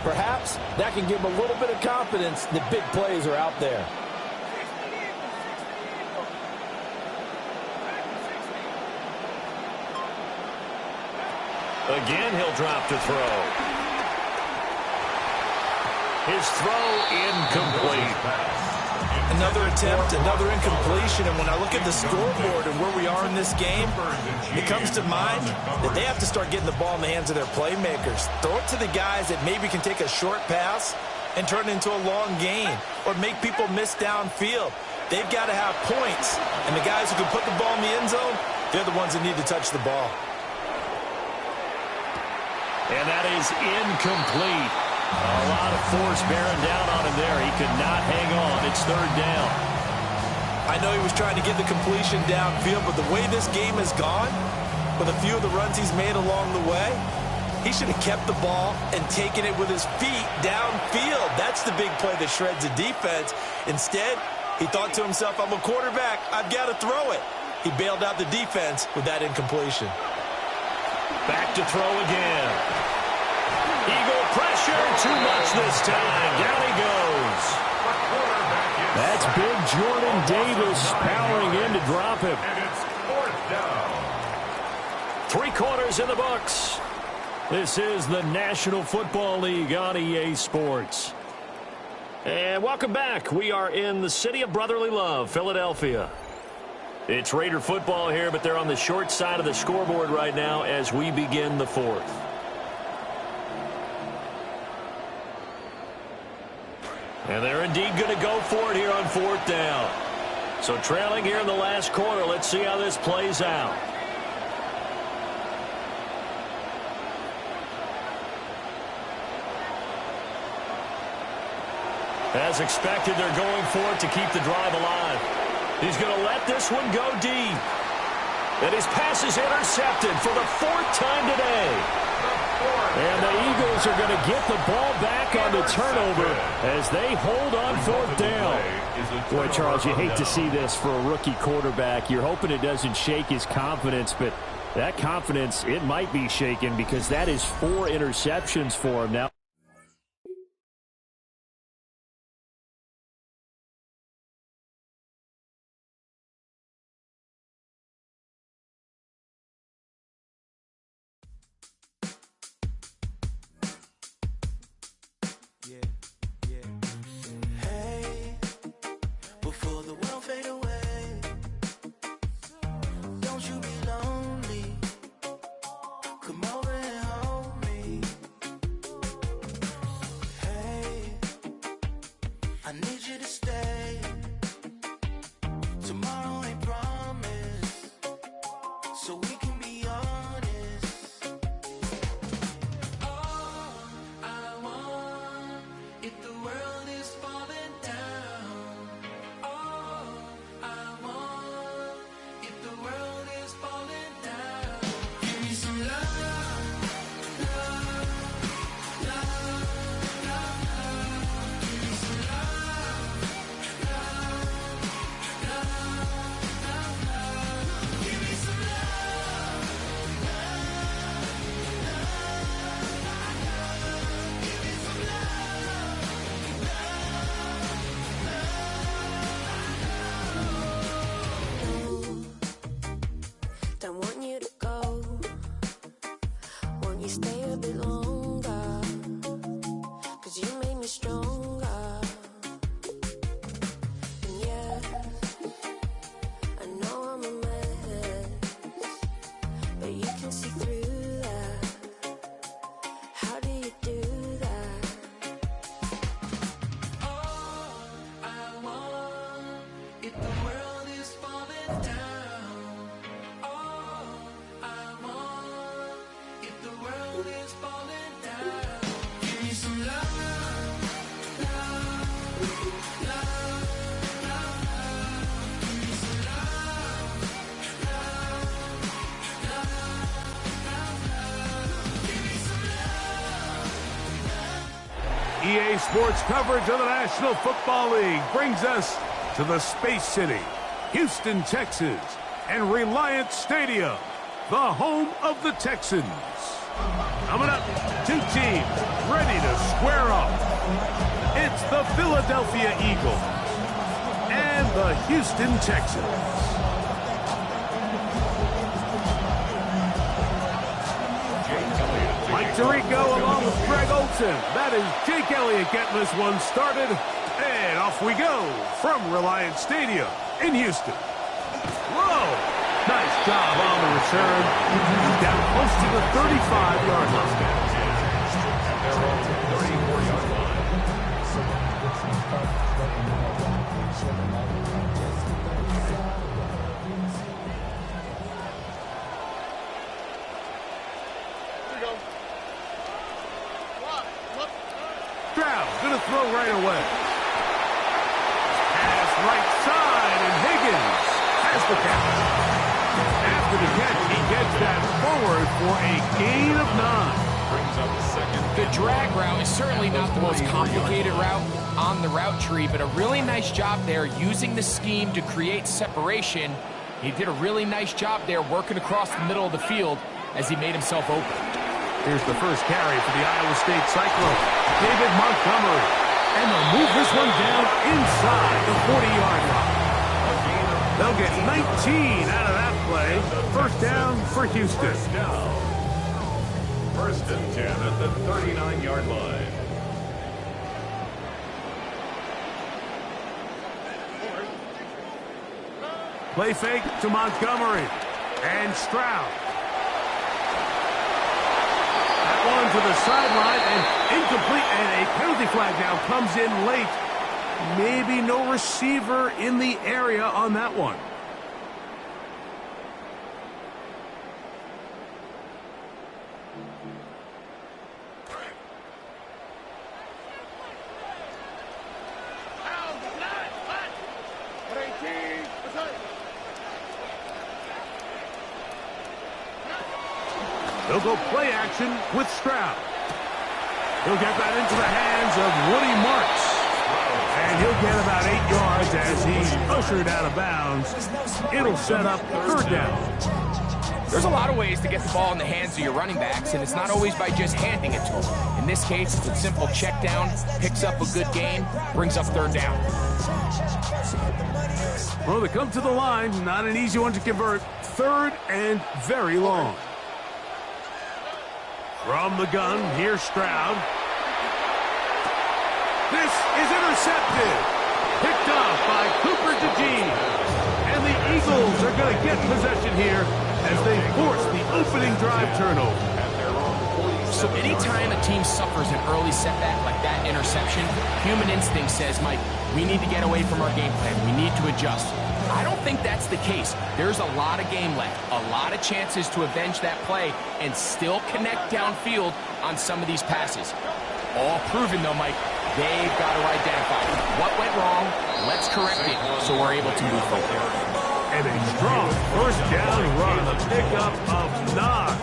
Perhaps that can give them a little bit of confidence that big plays are out there. Again, he'll drop to throw. His throw incomplete. Another attempt, another incompletion, and when I look at the scoreboard and where we are in this game, it comes to mind that they have to start getting the ball in the hands of their playmakers. Throw it to the guys that maybe can take a short pass and turn it into a long gain or make people miss downfield. They've got to have points, and the guys who can put the ball in the end zone, they're the ones that need to touch the ball. And that is incomplete. A lot of force bearing down on him there. He could not hang on. It's 3rd down. I know he was trying to get the completion downfield, but the way this game has gone, with a few of the runs he's made along the way, he should have kept the ball and taken it with his feet downfield. That's the big play that shreds the defense. Instead, he thought to himself, I'm a quarterback. I've got to throw it. He bailed out the defense with that incompletion. Back to throw again. Eagle pressure, too much this time. Down he goes. That's big Jordan Davis powering in to drop him. And it's 4th down. 3 quarters in the books. This is the National Football League on EA Sports. And welcome back. We are in the city of brotherly love, Philadelphia. It's Raider football here, but they're on the short side of the scoreboard right now as we begin the 4th. And they're indeed going to go for it here on 4th down. So trailing here in the last quarter, let's see how this plays out. As expected, they're going for it to keep the drive alive. He's going to let this one go deep. And his pass is intercepted for the 4th time today. And the Eagles are going to get the ball back on the turnover as they hold on 4th down. Boy, Charles, you hate to see this for a rookie quarterback. You're hoping it doesn't shake his confidence, but that confidence, it might be shaken because that is 4 interceptions for him now. EA Sports coverage of the National Football League brings us to the Space City, Houston, Texas, and Reliant Stadium, the home of the Texans. Coming up, 2 teams ready to square off. It's the Philadelphia Eagles and the Houston Texans. Mike Tirico along with Greg Olsen. That is Jake Elliott getting this one started. And off we go from Reliant Stadium in Houston. Whoa! Nice job on the return. He's down close to the 35-yard line. At their own 34-yard line. Stroud gonna throw right away. Pass right side, and Higgins has the catch. After the catch, he gets that forward for a gain of 9. Brings up second. The drag route is certainly not the most complicated route on the route tree, but a really nice job there using the scheme to create separation. He did a really nice job there working across the middle of the field as he made himself open. Here's the first carry for the Iowa State Cyclones, David Montgomery. And they'll move this one down inside the 40-yard line. They'll get 19 out of that play. First down for Houston. First down. First and 10 at the 39-yard line. Play fake to Montgomery. And Stroud. That one to the sideline and incomplete. And a penalty flag now comes in late. Maybe no receiver in the area on that one. They'll go play action with Stroud. He'll get that into the hands of Woody Marks. And he'll get about 8 yards as he's ushered out of bounds. It'll set up third down. There's a lot of ways to get the ball in the hands of your running backs, and it's not always by just handing it to them. In this case, it's a simple check down, picks up a good gain, brings up third down. Well, they come to the line. Not an easy one to convert. Third and very long. From the gun, here's Stroud. This is intercepted. Picked off by Cooper DeJean. And the Eagles are going to get possession here as they force the opening drive turnover. So anytime a team suffers an early setback like that interception, human instinct says, Mike, we need to get away from our game plan. We need to adjust. I don't think that's the case. There's a lot of game left, a lot of chances to avenge that play and still connect downfield on some of these passes. All proven, though, Mike, they've got to identify what went wrong, let's correct it so we're able to move forward. And a strong first down run, a pickup of 9,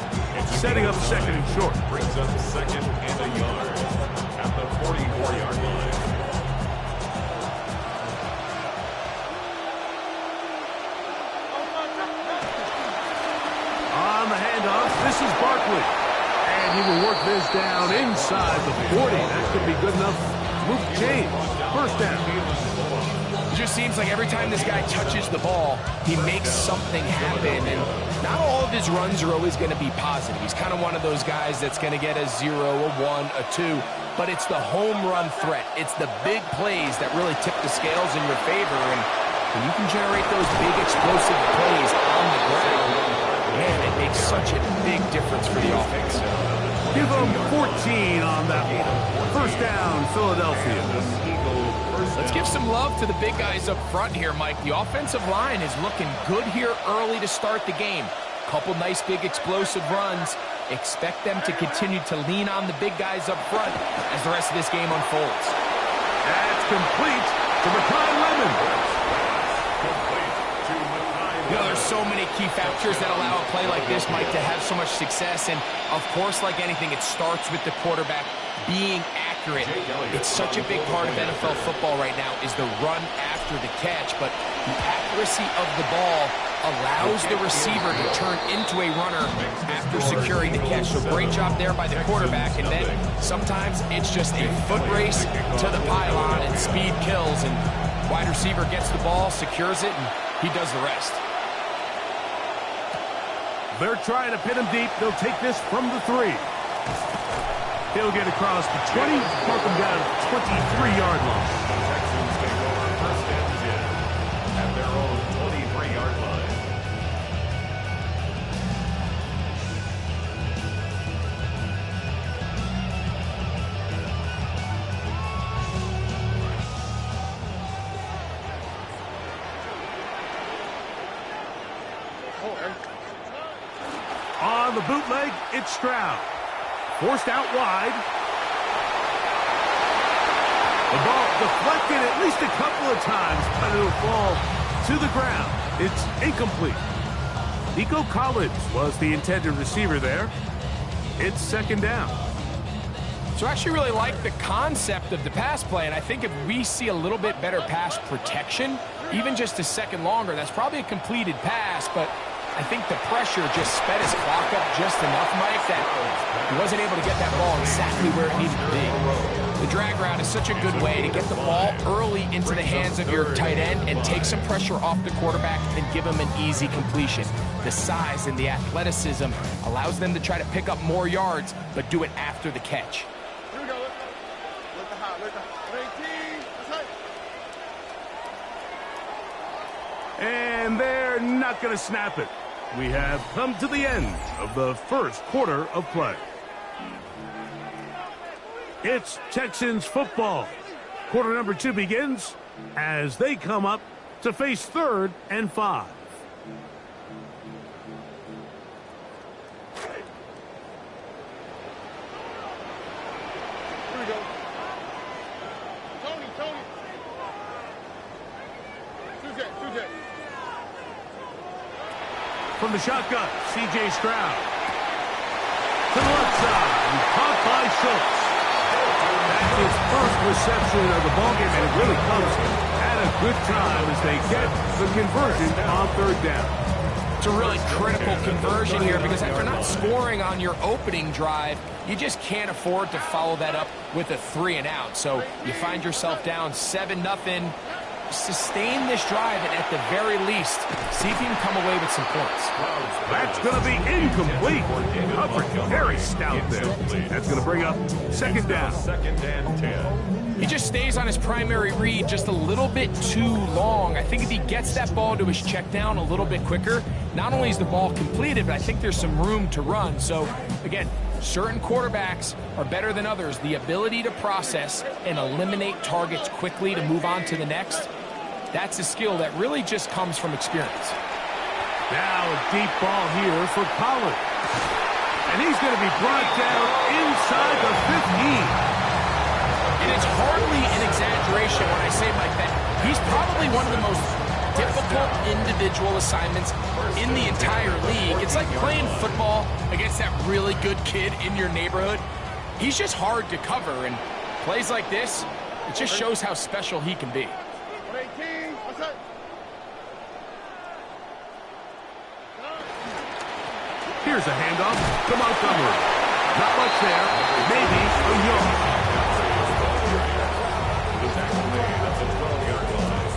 setting up second and short. Brings up second and a yard at the 44-yard line. On the handoff, this is Barkley. And he will work this down inside the 40. That could be good enough to move the chain. First down. It just seems like every time this guy touches the ball, he makes something happen. And not all of his runs are always going to be positive. He's kind of one of those guys that's going to get a 0, a 1, a 2. But it's the home run threat. It's the big plays that really tip the scales in your favor. And when you can generate those big explosive plays on the ground, man, it makes such a big difference for the offense. Give them 14 on that one. First down, Philadelphia. Let's give some love to the big guys up front here, Mike. The offensive line is looking good here early to start the game. Couple nice big explosive runs. Expect them to continue to lean on the big guys up front as the rest of this game unfolds. That's complete to Makai Lemon. You know, there's so many key factors that allow a play like this, Mike, to have so much success. And, of course, like anything, it starts with the quarterback being accurate. It's such a big part of NFL football right now is the run after the catch. But the accuracy of the ball allows the receiver to turn into a runner after securing the catch. So great job there by the quarterback. And then sometimes it's just a foot race to the pylon and speed kills. And wide receiver gets the ball, secures it, and he does the rest. They're trying to pin him deep. They'll take this from the 3. He'll get across the 20, mark him down at the 23-yard line. Texans take over first and 10 at their own 23-yard line. On the bootleg, it's Stroud. Forced out wide. The ball deflected at least a couple of times, but it'll fall to the ground. It's incomplete. Nico Collins was the intended receiver there. It's second down. So I actually really like the concept of the pass play, and I think if we see a little bit better pass protection, even just a second longer, that's probably a completed pass, but I think the pressure just sped his clock up just enough, Mike, that he wasn't able to get that ball exactly where it needed to be. The drag route is such a good way to get the ball early into the hands of your tight end and take some pressure off the quarterback and give him an easy completion. The size and the athleticism allows them to try to pick up more yards, but do it after the catch. Here we go. Let the hot. 18. That's right. And they're not going to snap it. We have come to the end of the first quarter of play. It's Texans football. Quarter number 2 begins as they come up to face 3rd and 5. Here we go. Tony. Suzette. From the shotgun, C.J. Stroud. To the left side, caught by Schultz. That's his first reception of the ballgame, and it really comes at a good time as they get the conversion on 3rd down. It's a really critical conversion here because after not scoring on your opening drive, you just can't afford to follow that up with a 3 and out. So you find yourself down 7-0. Sustain this drive and at the very least, see if you can come away with some points. That's going to be incomplete. Coverage very stout there. That's going to bring up 2nd down. 2nd and 10. He just stays on his primary read just a little bit too long. I think if he gets that ball to his check down a little bit quicker, not only is the ball completed, but I think there's some room to run. So, again, certain quarterbacks are better than others. The ability to process and eliminate targets quickly to move on to the next, that's a skill that really just comes from experience. Now a deep ball here for Pollard. And he's going to be brought down inside the 15. And it's hardly an exaggeration when I say, Mike, that he's probably one of the most difficult individual assignments in the entire league. It's like playing football against that really good kid in your neighborhood. He's just hard to cover, and plays like this, it just shows how special he can be. 18. That's it. Here's a handoff to Montgomery. Not much there. Maybe a yard. The tackle made at the 12-yard line.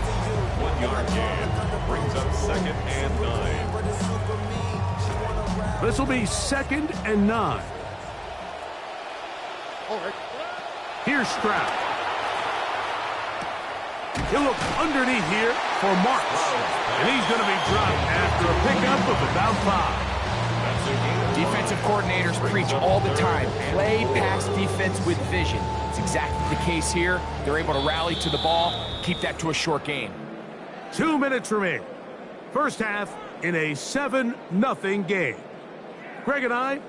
1-yard gain brings up 2nd and 9. This will be 2nd and 9. All right. Here's Stroud. He'll look underneath here for Marks. And he's going to be dropped after a pickup of about 5. Defensive coordinators preach all the time, play pass defense with vision. It's exactly the case here. They're able to rally to the ball, keep that to a short game. 2 minutes remain. First half in a 7-0 game. Greg and I,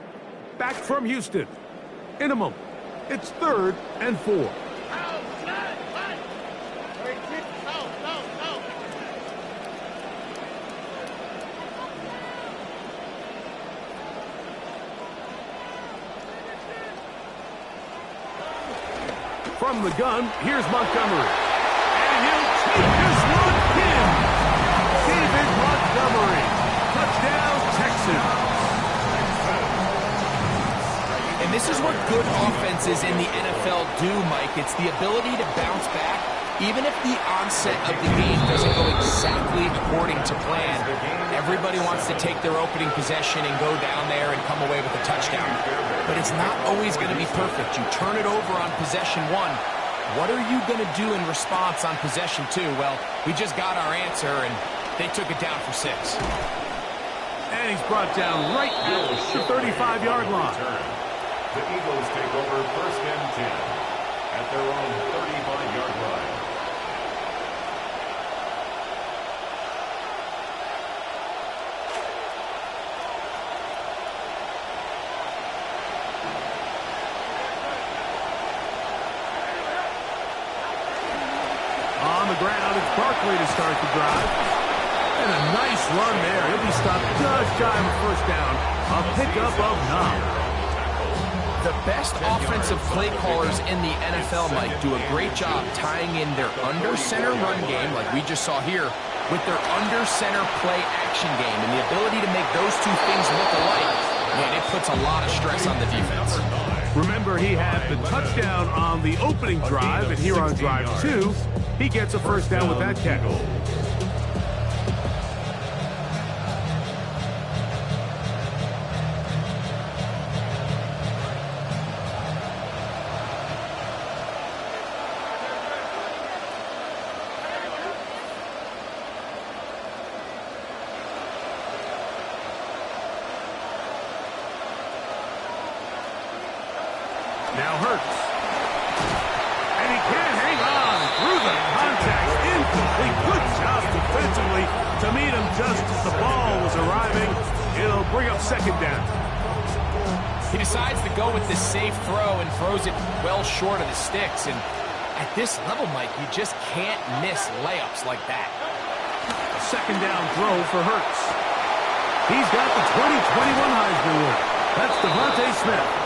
back from Houston. In a moment, it's 3rd and 4. From the gun, here's Montgomery. And he'll take this one in. David Montgomery. Touchdown, Texans. And this is what good offenses in the NFL do, Mike. It's the ability to bounce back, even if the onset of the game doesn't go exactly according to plan. Everybody wants to take their opening possession and go down there and come away with a touchdown. But it's not always going to be perfect. You turn it over on possession 1. What are you going to do in response on possession 2? Well, we just got our answer, and they took it down for 6. And he's brought down right at the 35-yard line. The Eagles take over 1st and 10 at their own 35-yard line. On the ground, it's Barkley to start the drive. And a nice run there. He'll be stopped just shy of a 1st down. A pickup of 9. The best offensive play callers in the NFL, Mike, do a great job tying in their under-center run game, like we just saw here, with their under-center play action game and the ability to make those two things look alike, man, it puts a lot of stress on the defense. Remember, he had the touchdown on the opening drive, and here on drive 2, he gets a first down with that catch. Now Hurts. And he can't hang on through the contact. Incomplete. Good job defensively to meet him just as the ball was arriving. It'll bring up second down. He decides to go with this safe throw and throws it well short of the sticks. And at this level, Mike, you just can't miss layups like that. A second down throw for Hurts. He's got the 2021 Heisman winner. That's Devontae Smith.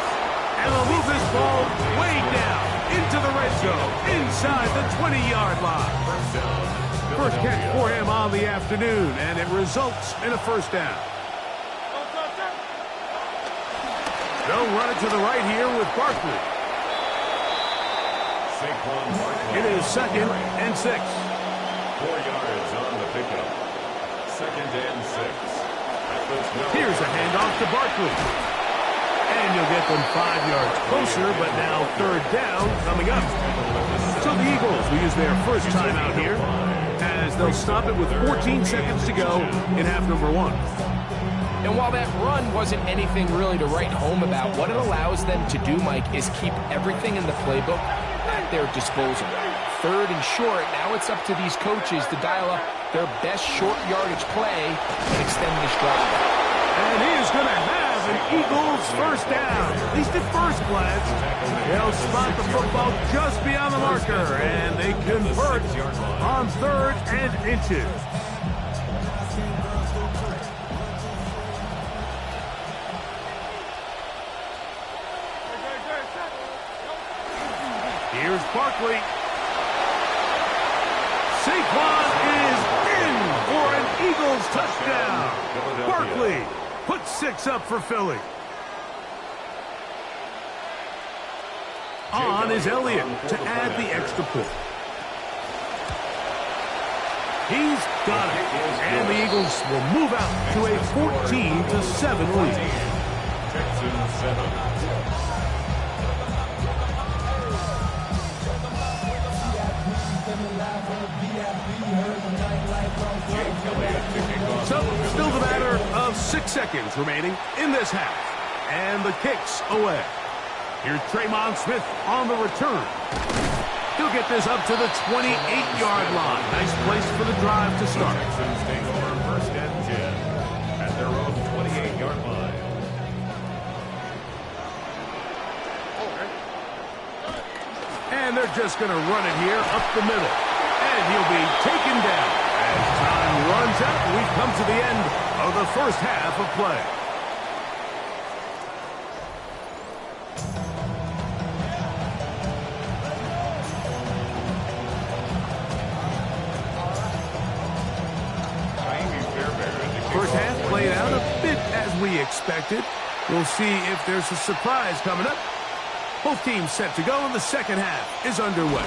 And they'll move this ball way down into the red zone, inside the 20-yard line. First catch for him on the afternoon, and it results in a first down. They'll run it to the right here with Barkley. It is 2nd and 6. 4 yards on the pickup. 2nd and 6. Here's a handoff to Barkley. And you'll get them 5 yards closer, but now third down coming up. So the Eagles will use their first timeout here, as they'll stop it with 14 seconds to go in half number 1. And while that run wasn't anything really to write home about, what it allows them to do, Mike, is keep everything in the playbook at their disposal. 3rd and short, now it's up to these coaches to dial up their best short yardage play and extend this drive. And he is going to have an Eagles first down. At least at first glance. They'll spot the football just beyond the marker, and they convert on 3rd and inches. Here's Barkley. Saquon is in for an Eagles touchdown. Barkley puts 6 up for Philly. On is Elliott to add the extra point. He's got it. And the Eagles will move out to a 14-7 lead. Texans 7. So, still the matter of 6 seconds remaining in this half. And the kick's away. Here's Tremon Smith on the return. He'll get this up to the 28-yard line. Nice place for the drive to start. Texans take over 1st and 10 at their own 28-yard line. And they're just going to run it here up the middle. And he'll be taken down. As time runs out, we've come to the end of the first half of play. First half played out a bit as we expected. We'll see if there's a surprise coming up. Both teams set to go, and the second half is underway.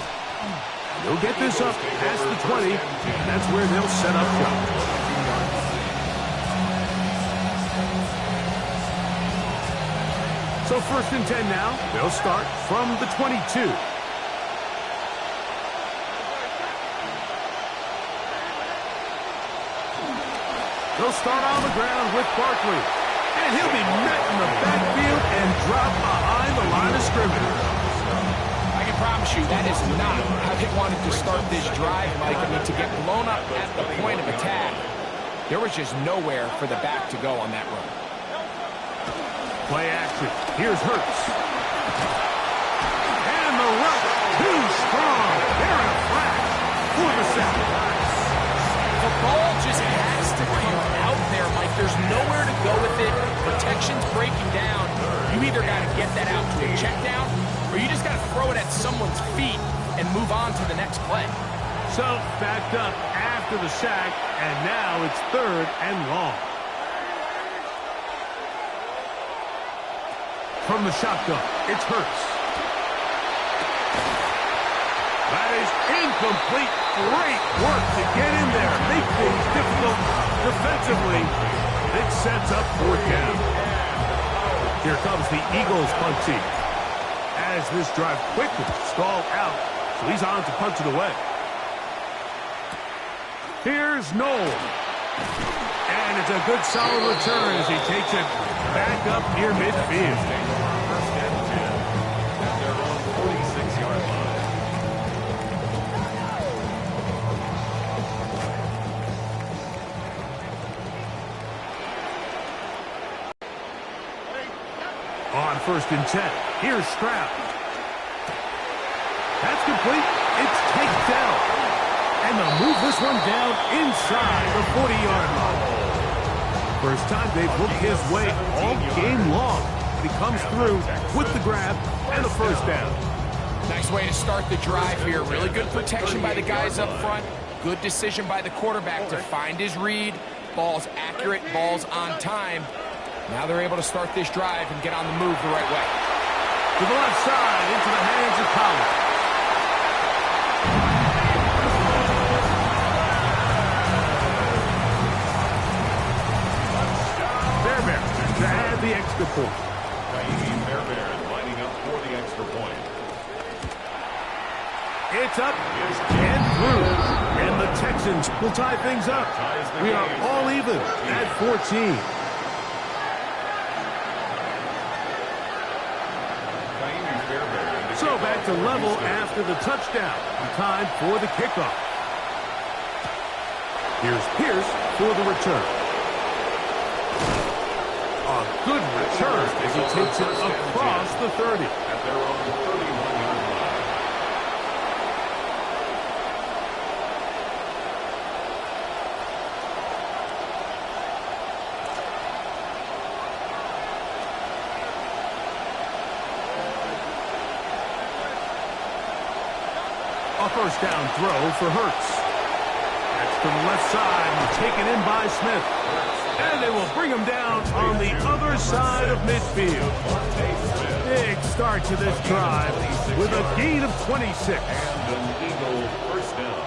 They'll get this up past the 20, and that's where they'll set up shop. So 1st and 10 now. They'll start from the 22. They'll start on the ground with Barkley. And he'll be met in the backfield and dropped behind the line of scrimmage. I can promise you that is not how they wanted to start this drive, Mike. I mean, to get blown up at the point of attack, there was just nowhere for the back to go on that run. Play action. Here's Hurts. And the rush too strong. They're in a flash for the second. The ball just has to come out there, Mike. There's nowhere to go with it. Protection's breaking down. You either got to get that out to a check down, or you just got to throw it at someone's feet and move on to the next play. So, backed up after after the sack, and now it's 3rd and long. From the shotgun, it's Hurts. That is incomplete. Great work to get in there. Make things difficult defensively. It sets up 4th down. Here comes the Eagles punt team. As this drive quickly stalled out, so he's on to punch it away. Here's Noel. And it's a good solid return as he takes it back up near midfield. First and 10 at their own 46-yard line. On 1st and 10, here's Stroud. That's complete. It's taken down. And they'll move this one down inside the 40-yard line. First time they've looked his way all game long. He comes through with the grab and the 1st down. Nice way to start the drive here. Really good protection by the guys up front. Good decision by the quarterback to find his read. Ball's accurate, ball's on time. Now they're able to start this drive and get on the move the right way. To the left side, into the hands of Collins. Fairbairn to add the extra point. Fairbairn lining up for the extra point. It's up and through. And the Texans will tie things up. We are all even at 14. So back to level after the touchdown. Time for the kickoff. Here's Pierce for the return. A good return as he takes it across the 30. At their own 31-yard line. A 1st down throw for Hurts. That's to the left side and taken in by Smith. And they will bring him down on the other side of midfield. Big start to this drive with a gain of 26. And an Eagle 1st down.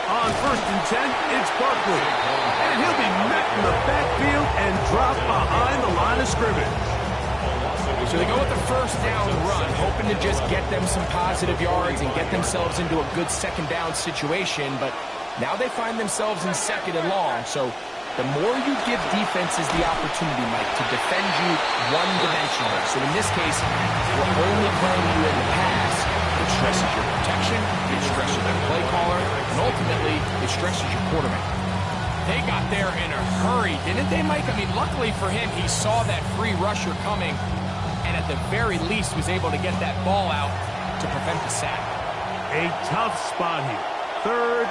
On 1st and 10, it's Barkley. And he'll be met in the backfield and dropped behind the line of scrimmage. So they go with the 1st down run, hoping to just get them some positive yards and get themselves into a good 2nd down situation. But now they find themselves in 2nd and long. So the more you give defenses the opportunity, Mike, to defend you one-dimensionally. So in this case, we're only playing you in the pass. It stresses your protection, it stresses your play caller, and ultimately, it stresses your quarterback. They got there in a hurry, didn't they, Mike? I mean, luckily for him, he saw that free rusher coming, and at the very least was able to get that ball out to prevent the sack. A tough spot here. 3rd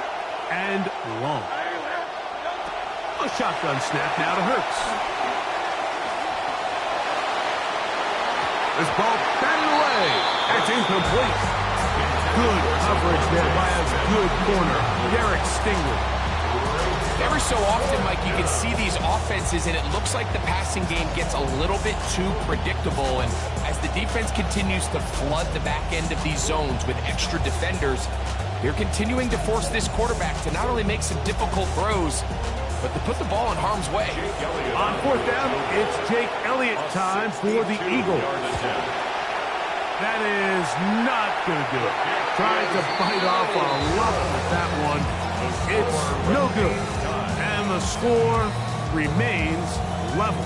and long. A shotgun snap now to Hurts. This ball batted away. It's incomplete. Good coverage there by a good corner, Derek Stingley. Every so often, Mike, you can see these offenses, and it looks like the passing game gets a little bit too predictable. And as the defense continues to flood the back end of these zones with extra defenders, they're continuing to force this quarterback to not only make some difficult throws, but to put the ball in harm's way. On 4th down, it's Jake Elliott time for the Eagles. That is not going to do it. Trying to bite off a level with that one. It's no good. And the score remains level.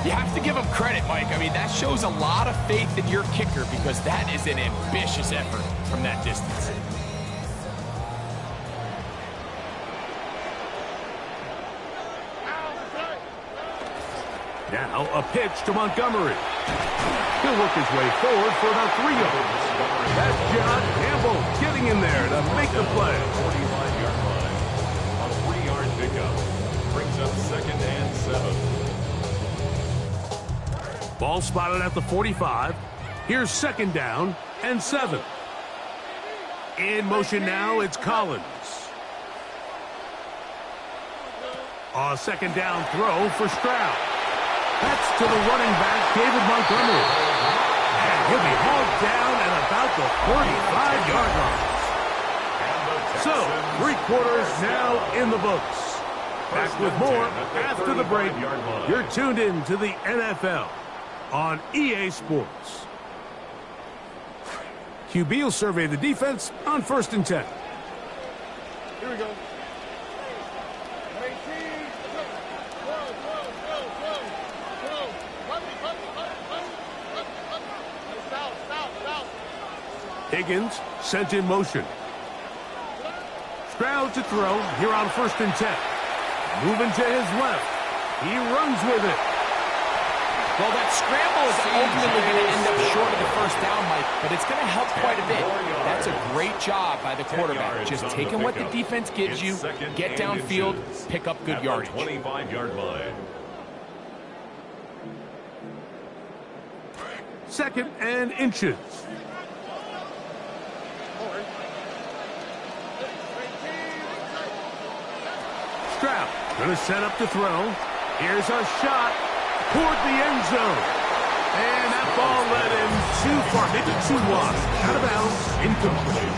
You have to give him credit, Mike. I mean, that shows a lot of faith in your kicker because that is an ambitious effort from that distance. Now a pitch to Montgomery. He'll work his way forward for about 3 yards. That's John Campbell getting in there to make the play. 45-yard line. A 3-yard pickup. Brings up 2nd and 7. Ball spotted at the 45. Here's second down and 7. In motion now, it's Collins. A second down throw for Stroud. That's to the running back, David Montgomery. And he'll be hauled down at about the 45-yard line. So, 3 quarters now in the books. Back with more after the break. You're tuned in to the NFL on EA Sports. QB will survey the defense on 1st and 10. Here we go. Higgins sent in motion. Stroud to throw here on 1st and 10. Moving to his left. He runs with it. Well, that scramble is ultimately going to end up short of the first down, Mike, but it's going to help quite a bit. That's a great job by the quarterback. Just taking what the defense gives you, get downfield, pick up good yardage. 25-yard line. 2nd and inches. Stroud going to set up to throw. Here's a shot toward the end zone. And that ball led him too far, maybe too wide. Out of bounds, incomplete.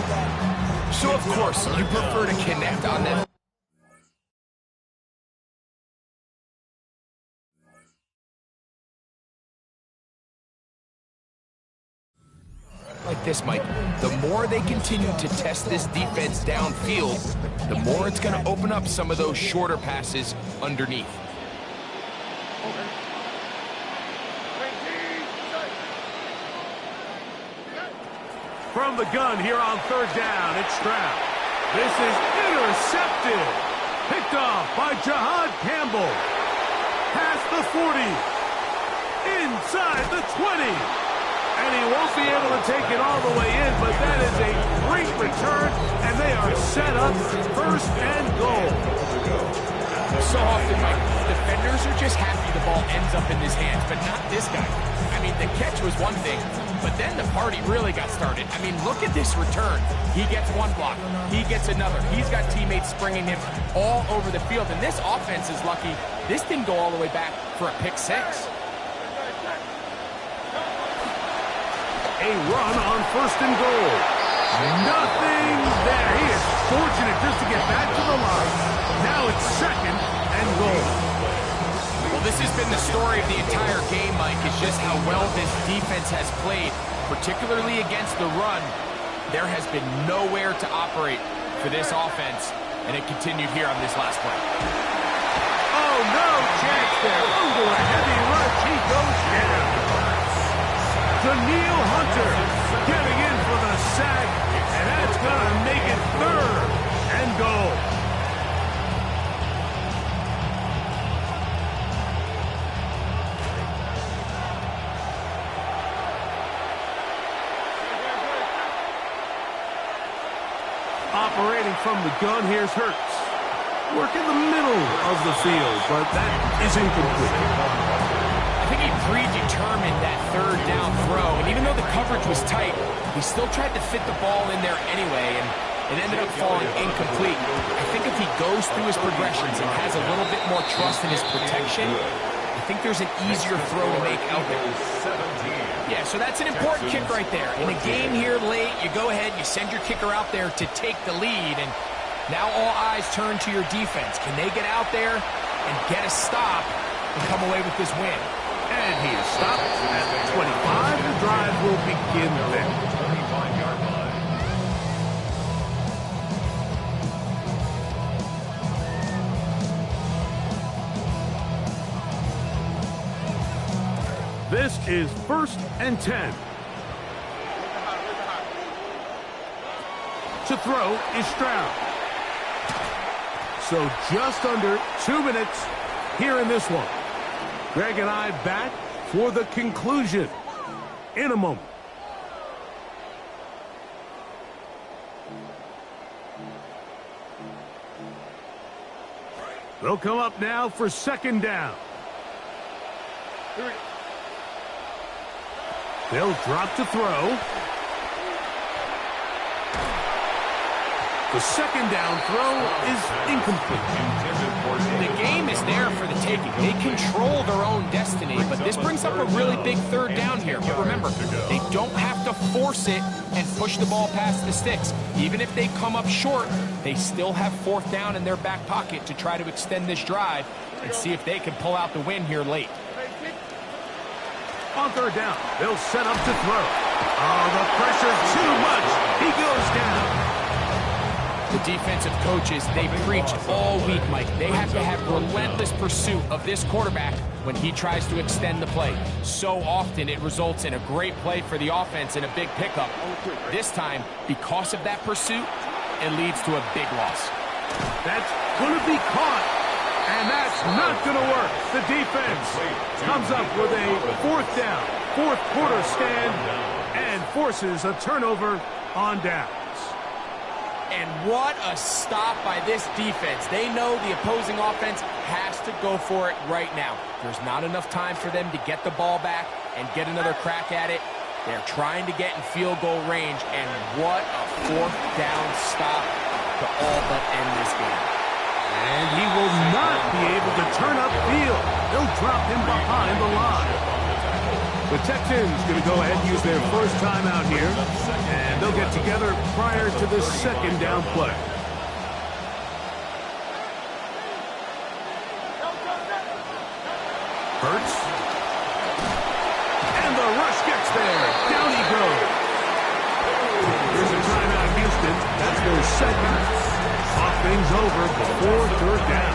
So, of course, you prefer to connect on that. Like this, Mike, the more they continue to test this defense downfield, the more it's going to open up some of those shorter passes underneath. From the gun here on 3rd down, it's Stroud. This is intercepted. Picked off by Jahad Campbell. Past the 40. Inside the 20. And he won't be able to take it all the way in, but that is a great return, and they are set up 1st and goal. So often, Mike, defenders are just happy the ball ends up in his hands, but not this guy. I mean, the catch was one thing, but then the party really got started. I mean, look at this return. He gets one block. He gets another. He's got teammates springing him all over the field, and this offense is lucky. This didn't go all the way back for a pick 6. A run on 1st and goal. Nothing there. He is fortunate just to get back to the line. Now it's 2nd and goal. Well, this has been the story of the entire game, Mike, is just how well this defense has played, particularly against the run. There has been nowhere to operate for this offense, and it continued here on this last play. Oh, no chance there. Under a heavy rush, he goes down. Daniil Hunter getting in for the sack, and that's going to make it 3rd and goal. Operating from the gun, here's Hurts. Work in the middle of the field, but that is incomplete. I think he predetermined that 3rd down throw, and even though the coverage was tight, he still tried to fit the ball in there anyway, and it ended up falling incomplete. I think if he goes through his progressions and has a little bit more trust in his protection, I think there's an easier throw to make out there. Yeah, so that's an important kick right there. In a game here late, you go ahead, you send your kicker out there to take the lead, and now all eyes turn to your defense. Can they get out there and get a stop and come away with this win? And he is stopped at the 25. The drive will begin there. 25-yard line. This is 1st and 10. To throw is Stroud. So just under 2 minutes here in this one. Greg and I back for the conclusion in a moment. They'll come up now for 2nd down. They'll drop to throw. The second down throw is incomplete. The game is there for the taking. They control their own destiny, but this brings up a really big third down here. But remember, they don't have to force it and push the ball past the sticks. Even if they come up short, they still have fourth down in their back pocket to try to extend this drive and see if they can pull out the win here late. On third down, they'll set up to throw. Oh, the pressure's too much. He goes down. The defensive coaches, they preach all week, Mike. They have to have relentless pursuit of this quarterback when he tries to extend the play. So often it results in a great play for the offense and a big pickup. This time, because of that pursuit, it leads to a big loss. That's going to be caught, and that's not going to work. The defense comes up with a fourth down, fourth quarter stand, and forces a turnover on down. And what a stop by this defense. They know the opposing offense has to go for it right now. There's not enough time for them to get the ball back and get another crack at it. They're trying to get in field goal range, and what a fourth down stop to all but end this game. And he will not be able to turn upfield. They'll drop him behind the line. The Texans going to go ahead and use their first timeout here, and they'll get together prior to the second down play. Hurts. And the rush gets there. Down he goes. Here's a timeout, Houston. That's their second. Talk things over before third down.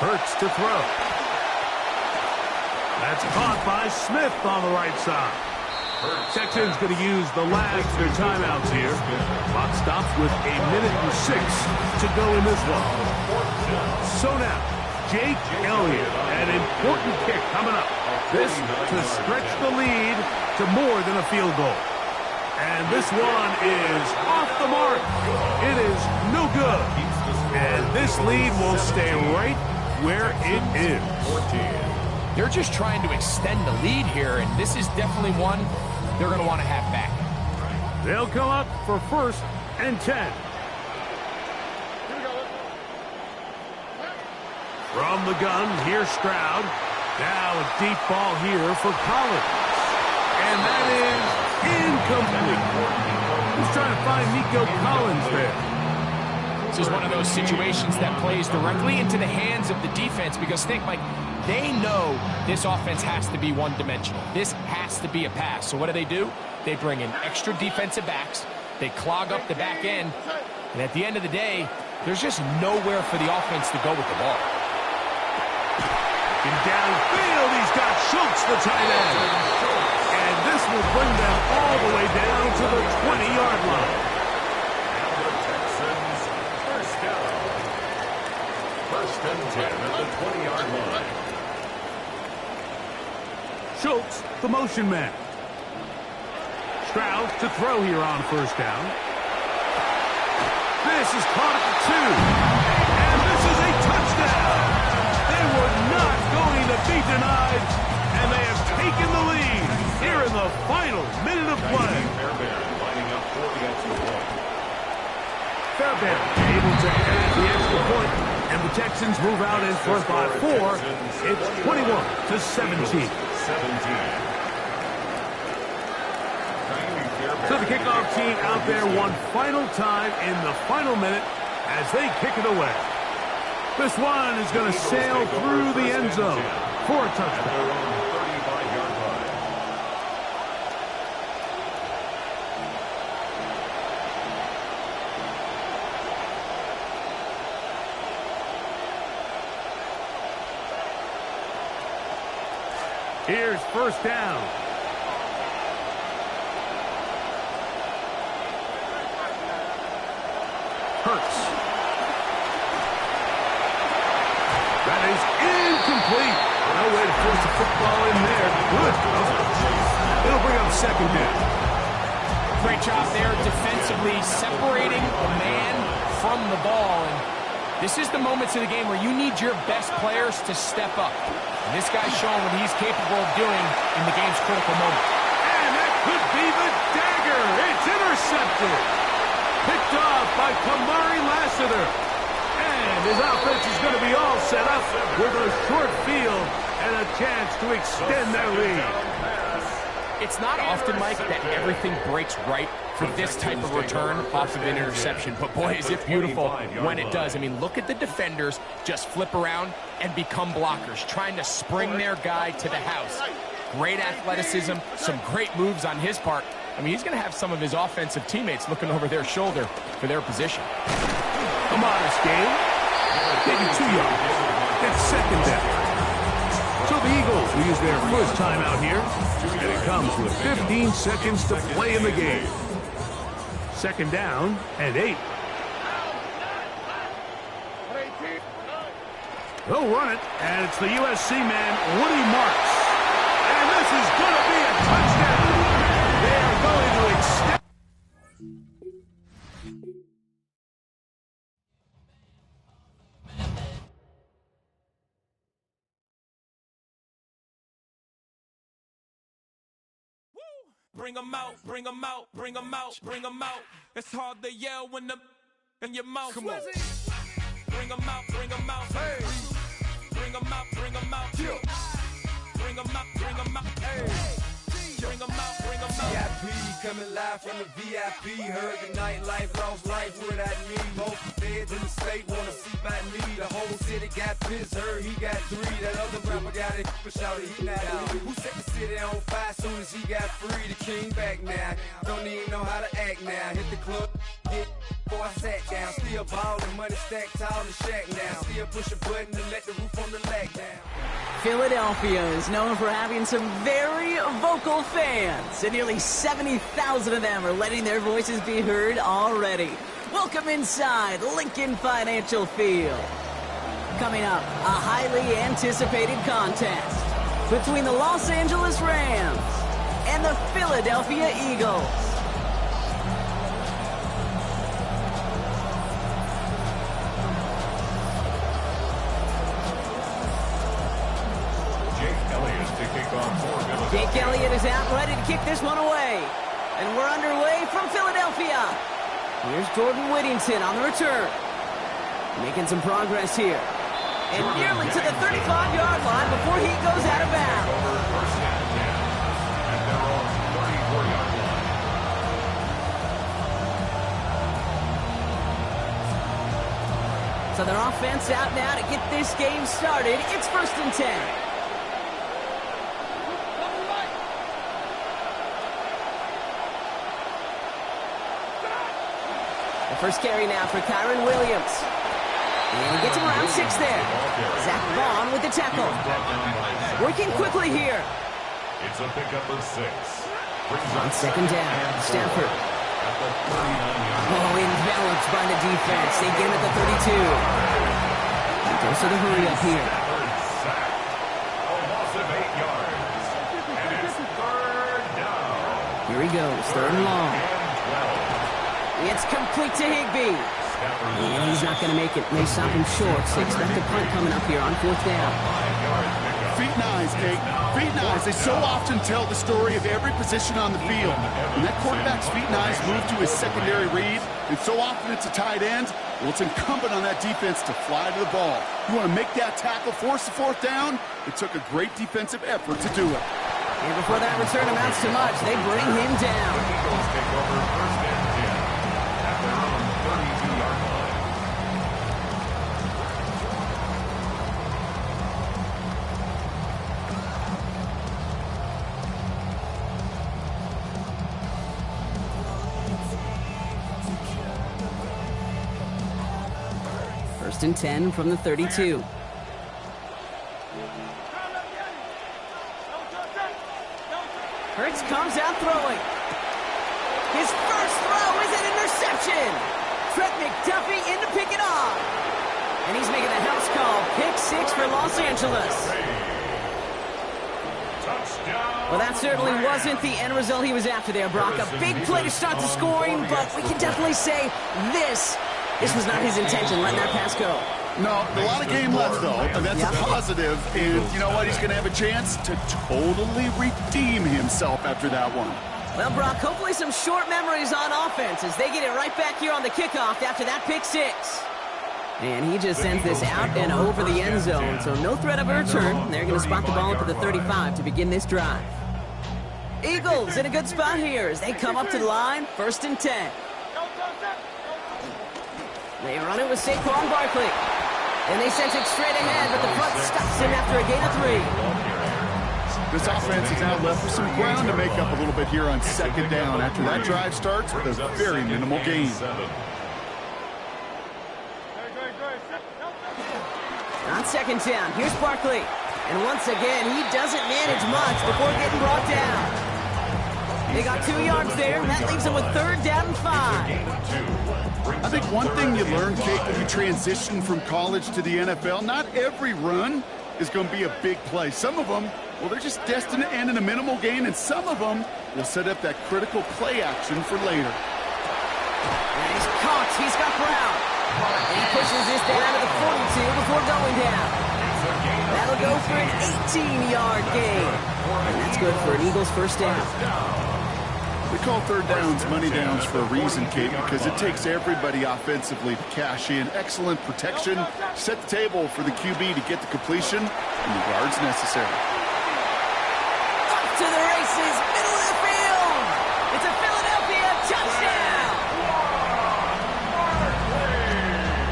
Hurts to throw. That's caught by Smith on the right side. Texans going to use the last of their timeouts here. Clock stops with 1 minute and 6 to go in this one. So now, Jake Elliott, an important kick coming up. This to stretch the lead to more than a field goal. And this one is off the mark. It is no good. And this lead will stay right where it is. They're just trying to extend the lead here, and this is definitely one they're going to want to have back. They'll come up for first and 10. From the gun, here's Stroud. Now a deep ball here for Collins. And that is incomplete. He's trying to find Nico Collins there. This is one of those situations that plays directly into the hands of the defense because, think, Mike, they know this offense has to be one-dimensional. This has to be a pass. So what do? They bring in extra defensive backs. They clog up the back end. And at the end of the day, there's just nowhere for the offense to go with the ball. And downfield, he's got Schultz, the tight end. And this will bring them all the way down to the 20-yard line. First and 10 at the 20-yard line. Schultz, the motion man. Stroud to throw here on first down. This is caught at the 2. And this is a touchdown. They were not going to be denied, and they have taken the lead here in the final minute of play. Fairbairn lining up for the extra point. Fairbairn able to add the extra point, and the Texans move out in front by 4. It's 21-17. So the kickoff team out there one final time in the final minute as they kick it away. This one is going to sail through the end zone for a touchdown. Here's first down. Hurts. That is incomplete. No way to force the football in there. Good. It'll bring up second down. Great job there defensively, separating the man from the ball. And this is the moments of the game where you need your best players to step up. And this guy's showing what he's capable of doing in the game's critical moment. And that could be the dagger. It's intercepted. Picked off by Kamari Lassiter. And his offense is going to be all set up with a short field and a chance to extend their lead. It's not often, Mike, that everything breaks right for this type of return off of an interception. But boy, is it beautiful when it does. I mean, look at the defenders just flip around and become blockers, trying to spring their guy to the house. Great athleticism, some great moves on his part. I mean, he's going to have some of his offensive teammates looking over their shoulder for their position. A modest game. Maybe 2 yards. It's second down. So the Eagles will use their first time out here. And it comes with 15 seconds to play in the game. Second down and 8. They'll run it, and it's the USC man, Woody Marks. And this is going to be a touchdown. They are going to extend. Bring 'em out, bring 'em out, bring 'em out, bring 'em out. It's hard to yell when the in your mouth. Come on. Bring 'em out, bring 'em out. Hey. Bring 'em out, bring 'em out. Bring 'em out, bring 'em out. Hey. Bring 'em out, bring 'em out. VIP coming live from the VIP. Heard the nightlife, lost life without me. Both feds in the state wanna see by me. The whole city got pissed, heard he got 3. That other rapper got it, but shouted he not out. Who set the city on fire soon as he got free? The king back now, don't even know how to act now. Hit the club, hit before I sat down. Still ballin', money stacked tall in shack now. Still push a button to let the roof on the lag down. Philadelphia is known for having some very vocal fans, and nearly 70,000 of them are letting their voices be heard already. Welcome inside Lincoln Financial Field. Coming up, a highly anticipated contest between the Los Angeles Rams and the Philadelphia Eagles. Jake Elliott is out ready to kick this one away. And we're underway from Philadelphia. Here's Jordan Whittington on the return. Making some progress here. And nearly to the 35-yard line before he goes out of bounds. So their offense out now to get this game started. It's 1st and 10. First carry now for Kyron Williams. And he gets him around 6 there. Zach Vaughn with the tackle. Working quickly here. It's a pickup of 6. On second down, Stafford. Oh, enveloped by the defense. They get him at the 32. He goes to the hurry up here. A loss of 8 yards. And it's 3rd down. Here he goes, 3rd and long. It's complete to Higbee. And he's not going to make it. They stop him short. So expect a punt coming up here on 4th down. Feet and eyes, Kate. Feet and eyes. They so often tell the story of every position on the field. When that quarterback's feet and eyes move to his secondary read, and so often it's a tight end, well, it's incumbent on that defense to fly to the ball. You want to make that tackle, force the 4th down? It took a great defensive effort to do it. And before that return amounts to much, they bring him down. Eagles take over 1st and 10 at their own 32-yard line. First and 10 from the 32. Hurts comes out throwing. His first throw is an interception. Trent McDuffie in to pick it off. And he's making the house call. Pick 6 for Los Angeles. Well, that certainly wasn't the end result he was after there, Brock. A big play to start the scoring, but we can definitely say this was not his intention, letting that pass go. No, a lot of game left, though, and that's a positive. And you know what? He's going to have a chance to totally redeem himself after that one. Well, Brock, hopefully some short memories on offense as they get it right back here on the kickoff after that pick 6. And he just sends this out and over the end zone, so no threat of a return. They're going to spot the ball up at the 35 to begin this drive. Eagles in a good spot here as they come up to the line, 1st and 10. They run it with Saquon Barkley. And they send it straight ahead, but the front stops him after a gain of 3. This offense is now left with some ground to make up a little bit here on 2nd down after that drive starts with a very minimal gain. On 2nd down, here's Barkley. And once again, he doesn't manage much before getting brought down. They got 2 yards there, and that leaves them with 3rd down and 5. I think one thing you learn, Kate, when you transition from college to the NFL, not every run is going to be a big play. Some of them, well, they're just destined to end in a minimal gain, and some of them will set up that critical play action for later. And he's caught. He's got Brown. And he pushes this down to the 42 before going down. That'll go for an 18-yard gain. And that's good for an Eagles 1st down. We call 3rd downs money downs for a reason, Kate, because it takes everybody offensively to cash in. Excellent protection, set the table for the QB to get the completion and the yards necessary. Up to the races, middle of the field. It's a Philadelphia touchdown.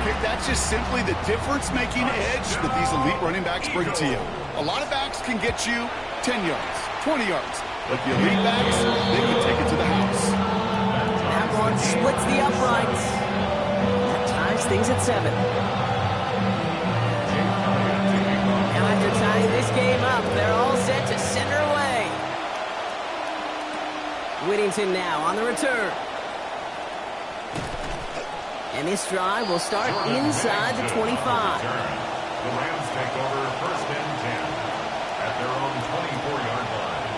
Kate, that's just simply the difference-making edge that these elite running backs bring to you. A lot of backs can get you 10 yards, 20 yards. But the elite backs, they can take it to the house. That one splits the uprights. That ties things at 7. Now after tying this game up, they're all set to send her away. Whittington now on the return. And this drive will start inside the 25. The Rams take over 1st and 10 at their own 24-yard line.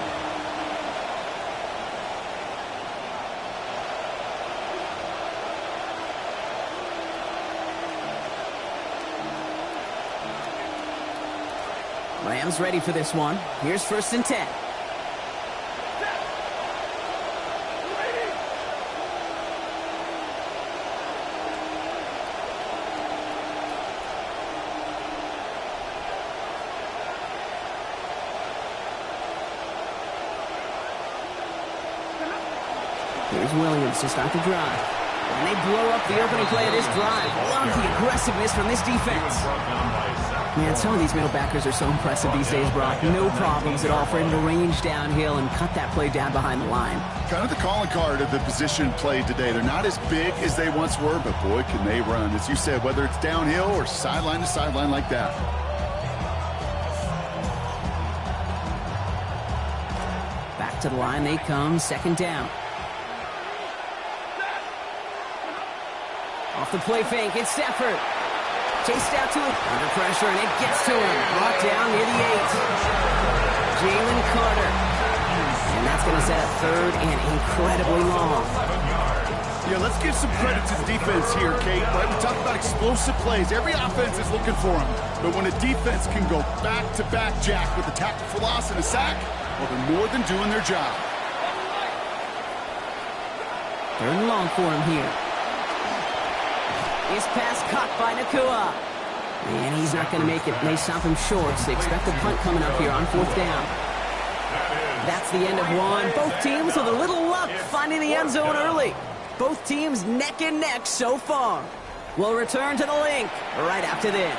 Rams ready for this one. Here's 1st and 10. Here's Williams to start the drive. And they blow up the opening play of this drive. Love the aggressiveness from this defense. Man, some of these middle backers are so impressive these days, Brock. No problems at all for him to range downhill and cut that play down behind the line. Kind of the calling card of the position played today. They're not as big as they once were, but boy, can they run. As you said, whether it's downhill or sideline to sideline like that. Back to the line they come, 2nd down. Off the play fake, it's Stafford. Chased out to it, under pressure, and it gets to him. Brought down near the 8. Jalen Carter. And that's going to set up 3rd and incredibly long. Yeah, let's give some credit to the defense here, Kate. Right? We talk about explosive plays. Every offense is looking for them. But when a defense can go back-to-back, Jack, with a tackle for loss and a sack, well, they're more than doing their job. 3rd and long for him here. His pass caught by Nakua. And he's not going to make it. They stop him short, so they expect a punt coming up here on 4th down. That's the end of one. Both teams with a little luck finding the end zone early. Both teams neck and neck so far. We'll return to the link right after this.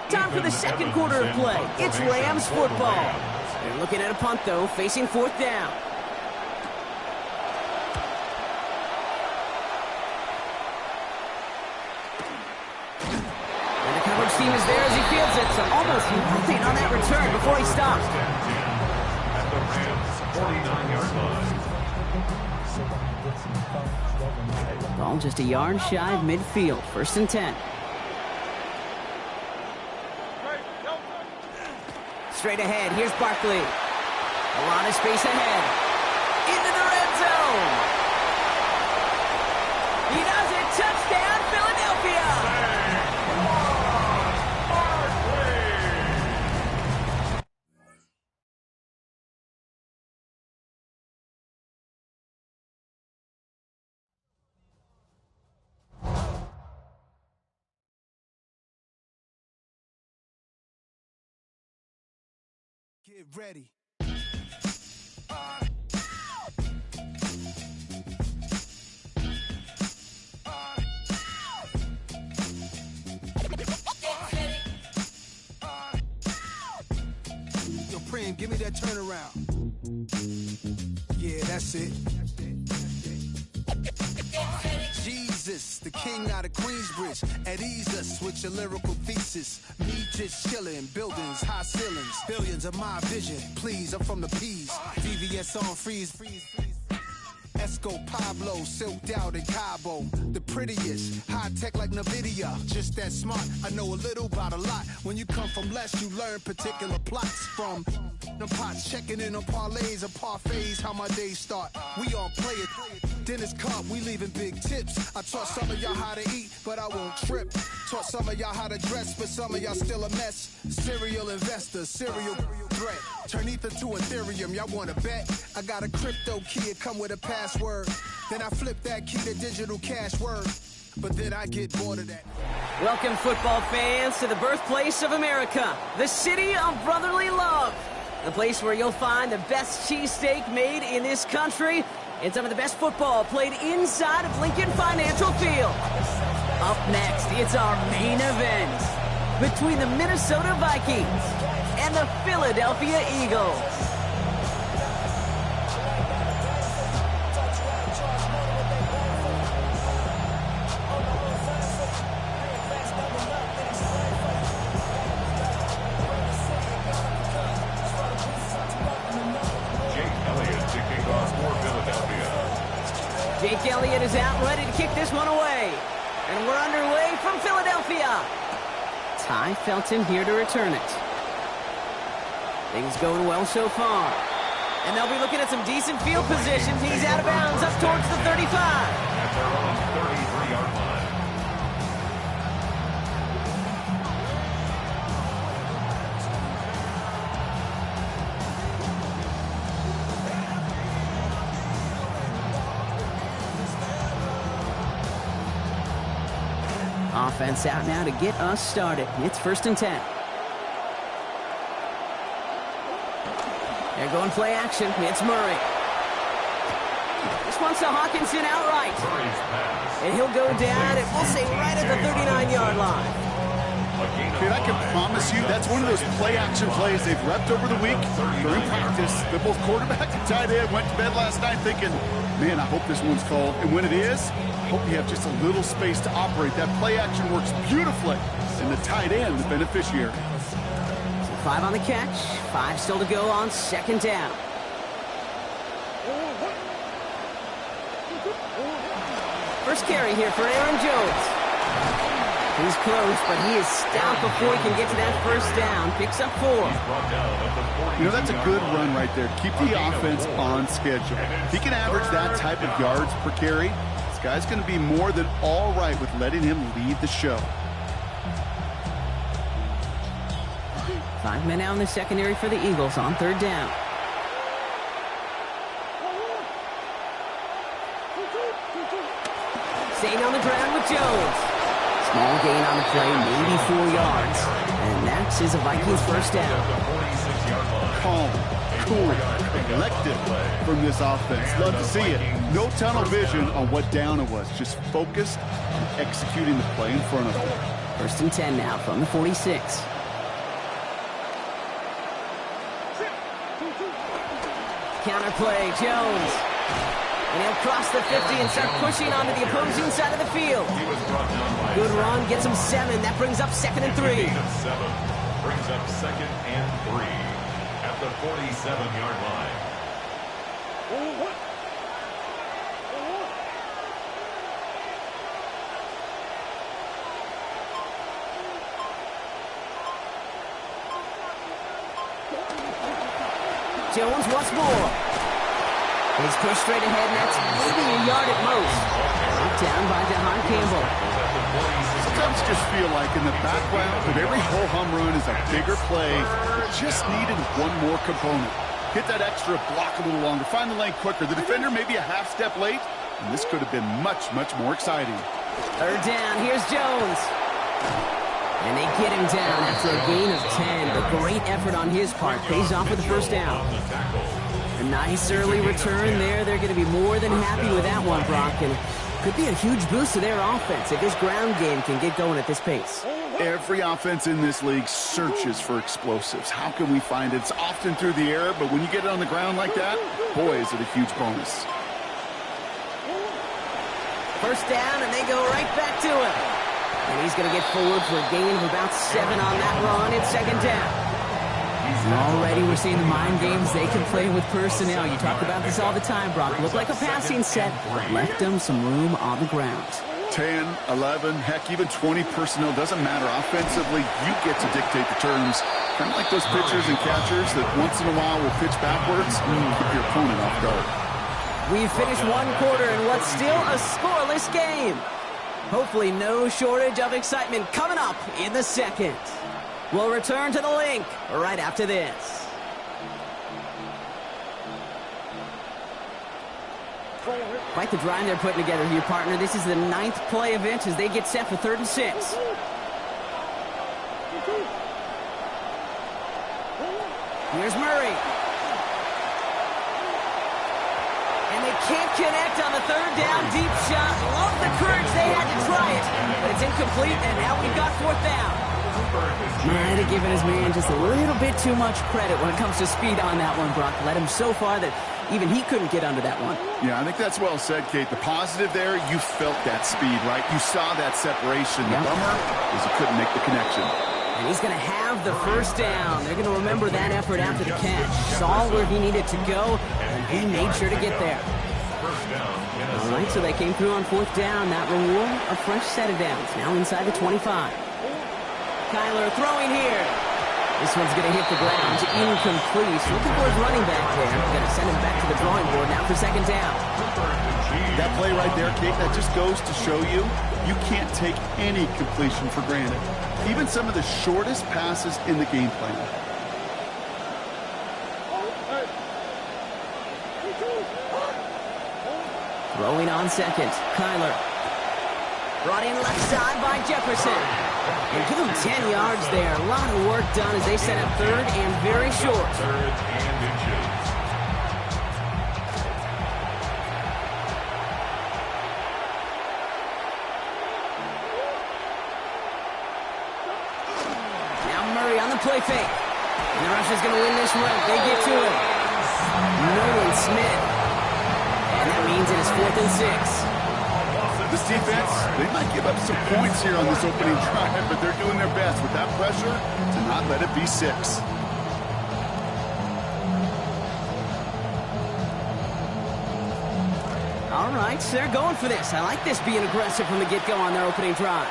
Time for the 2nd quarter of play. It's Rams football. They're looking at a punt, though, facing 4th down. Team is there as he fields it, so almost nothing on that return before he stops. At the Rams' 49-yard line. Ball just a yard shy of midfield. 1st and 10. Straight ahead. Here's Barkley. A lot of space ahead. Into the red zone. He does it. Touchdown, Philadelphia. Get ready. Yo, Prim, give me that turnaround. Yeah, that's it. Jesus, the king out of Queensbridge. At ease us with your lyrical thesis. Me just chillin', buildings, high ceilings. Billions of my vision. Please, I'm from the P's. VVS on freeze. Esco Pablo, silked out in Cabo. The prettiest, high tech like NVIDIA. Just that smart, I know a little about a lot. When you come from less, you learn particular plots from the pots. Checking in on parlays or parfaits, how my days start. We all play it. Dennis Cup, we leaving big tips. I taught some of y'all how to eat, but I won't trip. Taught some of y'all how to dress, but some of y'all still a mess. Serial investor, serial threat. Turn ether to Ethereum, y'all wanna bet? I got a crypto key, it come with a password. Then I flip that key to digital cash word. But then I get bored of that. Welcome, football fans, to the birthplace of America, the city of brotherly love. The place where you'll find the best cheesesteak made in this country and some of the best football played inside of Lincoln Financial Field. Up next, it's our main event between the Minnesota Vikings and the Philadelphia Eagles. Jake Elliott is out, ready to kick this one away. And we're underway from Philadelphia. Ty Felton here to return it. Things going well so far. And they'll be looking at some decent field position. He's out of bounds up towards the 35. At their own 33-yard line. Offense out now to get us started. It's 1st and 10. They're going play action. It's Murray. This one's to Hawkinson outright. And he'll go down, and we'll say right at the 39-yard line. Kid, I can promise you that's one of those play-action plays they've repped over the week during practice. They're both quarterback and tight end. Went to bed last night thinking, man, I hope this one's called. And when it is, I hope you have just a little space to operate. That play-action works beautifully. And the tight end, the beneficiary. So 5 on the catch, 5 still to go on 2nd down. First carry here for Aaron Jones. He's close, but he is stout before he can get to that 1st down. Picks up 4. You know, that's a good run right there. Keep the offense on schedule. If he can average that type of yards per carry, this guy's going to be more than all right with letting him lead the show. 5 men out in the secondary for the Eagles on 3rd down. Staying on the ground with Jones. Small gain on the play, maybe 4 yards. And that is a Vikings 1st down. Calm, cool, collected from this offense. Love to see it. No tunnel vision on what down it was. Just focused on executing the play in front of them. 1st and 10 now from the 46. Counter play, Jones. And he'll cross the 50 and start pushing onto the opposing side of the field. Good run, gets him 7. That brings up 2nd and 3. Brings up 2nd and 3 at the 47-yard line. Jones once more. He's pushed straight ahead, and that's maybe a yard at most. Knocked down by DeHaan Campbell. Sometimes you just feel like in the background of every ho-hum run is a bigger play. Just needed one more component. Hit that extra block a little longer. Find the lane quicker. The defender maybe a half step late, and this could have been much, much more exciting. Third down. Here's Jones. And they get him down after a gain of 10. A great effort on his part. Pays off with the first down. A nice early return there. They're going to be more than happy with that one, Brock. And could be a huge boost to their offense if this ground game can get going at this pace. Every offense in this league searches for explosives. How can we find it? It's often through the air, but when you get it on the ground like that, boy, is it a huge bonus. First down, and they go right back to him. And he's going to get forward for a gain of about 7 on that run. It's second down. And already we're seeing the mind games they can play with personnel. You talk about this all the time, Brock. Looked like a passing set, left them some room on the ground. 10, 11, heck, even 20 personnel, doesn't matter. Offensively, you get to dictate the terms. Kind of like those pitchers and catchers that once in a while will pitch backwards and keep your opponent off guard. We've finished one quarter in what's still a scoreless game. Hopefully no shortage of excitement coming up in the second. We'll return to the link right after this. Quite the drive they're putting together here, partner. This is the 9th play of it as they get set for 3rd and 6. Here's Murray. And they can't connect on the 3rd down deep shot. Love the courage they had to try it, but it's incomplete, and now we've got 4th down. Might have given his man just a little bit too much credit when it comes to speed on that one, Brock. Led him so far that even he couldn't get under that one. Yeah, I think that's well said, Kate. The positive there, you felt that speed, right? You saw that separation. The bummer is he couldn't make the connection. And he's going to have the first down. They're going to remember that effort after the catch. Saw where he needed to go, and he made sure to get there. All right, so they came through on 4th down. That reward, a fresh set of downs. Now inside the 25. Kyler throwing here. This one's going to hit the ground. Incomplete. Looking for his running back there. Going to send him back to the drawing board now for 2nd down. That play right there, Kate, that just goes to show you, you can't take any completion for granted. Even some of the shortest passes in the game plan. Throwing on 2nd. Kyler. Brought in left side by Jefferson. And give him 10 yards there. A lot of work done as they set up 3rd and very short. 3rd and inches. Now Murray on the play fake. And the rusher's going to win this run. They get to him. Nolan Smith. And that means it is 4th and 6. This defense, they might give up some points here on this opening drive, but they're doing their best with that pressure to not let it be 6. All right, so they're going for this. I like this being aggressive from the get-go on their opening drive.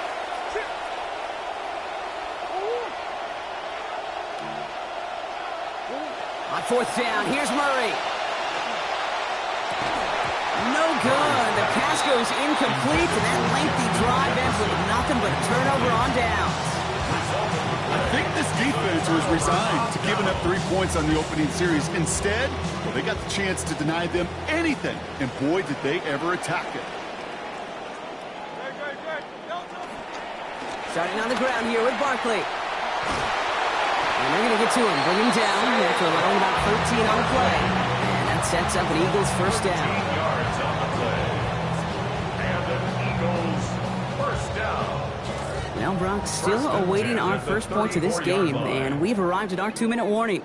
On 4th down, here's Murray. No good. The pass goes incomplete, and that lengthy drive ends with nothing but a turnover on downs. I think this defense was resigned to giving up 3 points on the opening series. Instead, well, they got the chance to deny them anything, and boy, did they ever attack it. Starting on the ground here with Barkley. And they're going to get to him, bring him down after allowing about 13 on the play. And that sets up an Eagles first down. Well, Brock, still awaiting our first points of this game, and we've arrived at our 2-minute warning.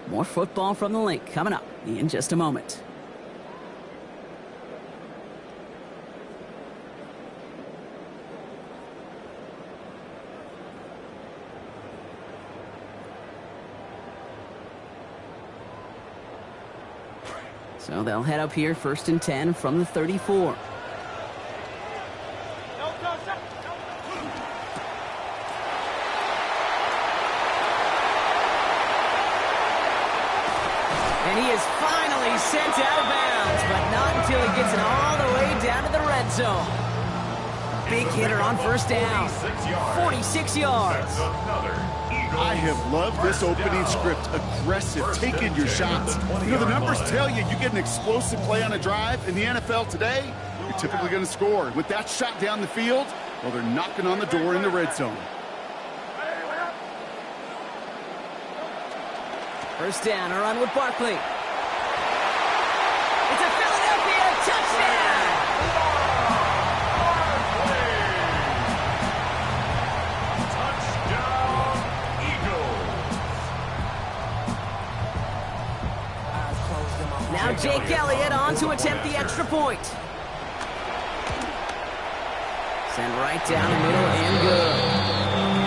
More football from the link coming up in just a moment. So they'll head up here 1st and 10 from the 34. zone. Big hitter on first down. 46 yards. I have loved this opening script. Aggressive, taking your shots. You know, the numbers tell you get an explosive play on a drive. In the NFL today, you're typically going to score. With that shot down the field, well, they're knocking on the door in the red zone. First down, a run with Barkley. It's a Philadelphia touchdown! Touchdown, Eagles. Now Jake Elliott on to attempt the extra point. Send right down the middle and good.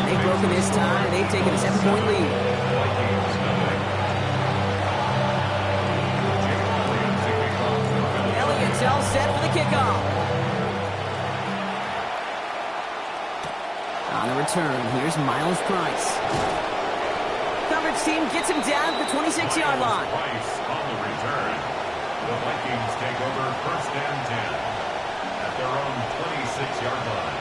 And they've broken this tie. They've taken a 7-point lead. Elliott's all set for the kickoff. On the return, here's Miles Price. Coverage team gets him down to the 26-yard line. Price on the return. The Vikings take over first and 10 at their own 26-yard line.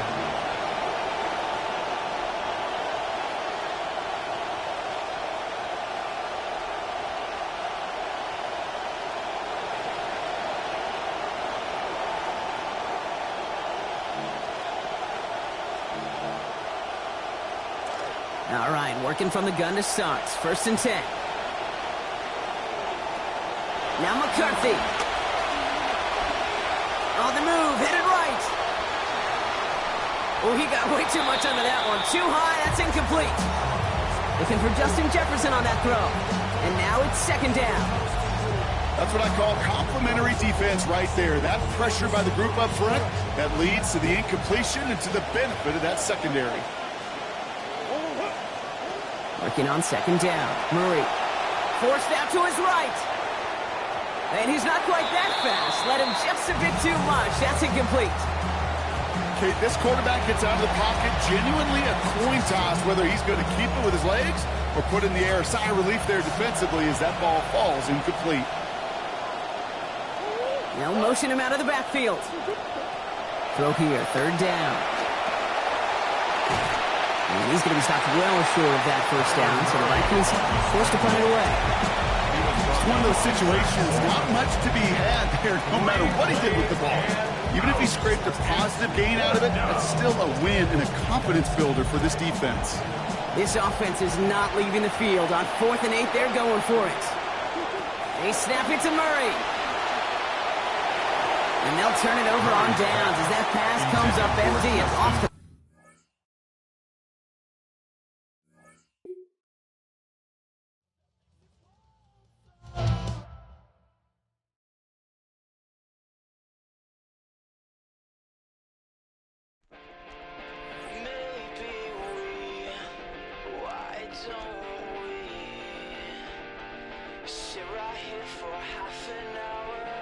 All right, working from the gun to start. First and 10. Now McCarthy. On the move, hit it right. Oh, he got way too much under that one. Too high, that's incomplete. Looking for Justin Jefferson on that throw. And now it's second down. That's what I call complimentary defense right there. That pressure by the group up front, that leads to the incompletion and to the benefit of that secondary. Working on second down. Murray. Forced out to his right. And he's not quite that fast. Let him just a bit too much. That's incomplete. Okay, this quarterback gets out of the pocket. Genuinely a coin toss whether he's going to keep it with his legs or put in the air. Sigh of relief there defensively as that ball falls incomplete. They'll motion him out of the backfield. Throw here. Third down. And he's going to be stopped well short of that first down, so the Vikings forced to punt it away. It's one of those situations, not much to be had there, no matter what he did with the ball. Even if he scraped a positive gain out of it, that's still a win and a confidence builder for this defense. This offense is not leaving the field. On 4th and 8, they're going for it. They snap it to Murray. And they'll turn it over on downs as that pass comes up empty and off the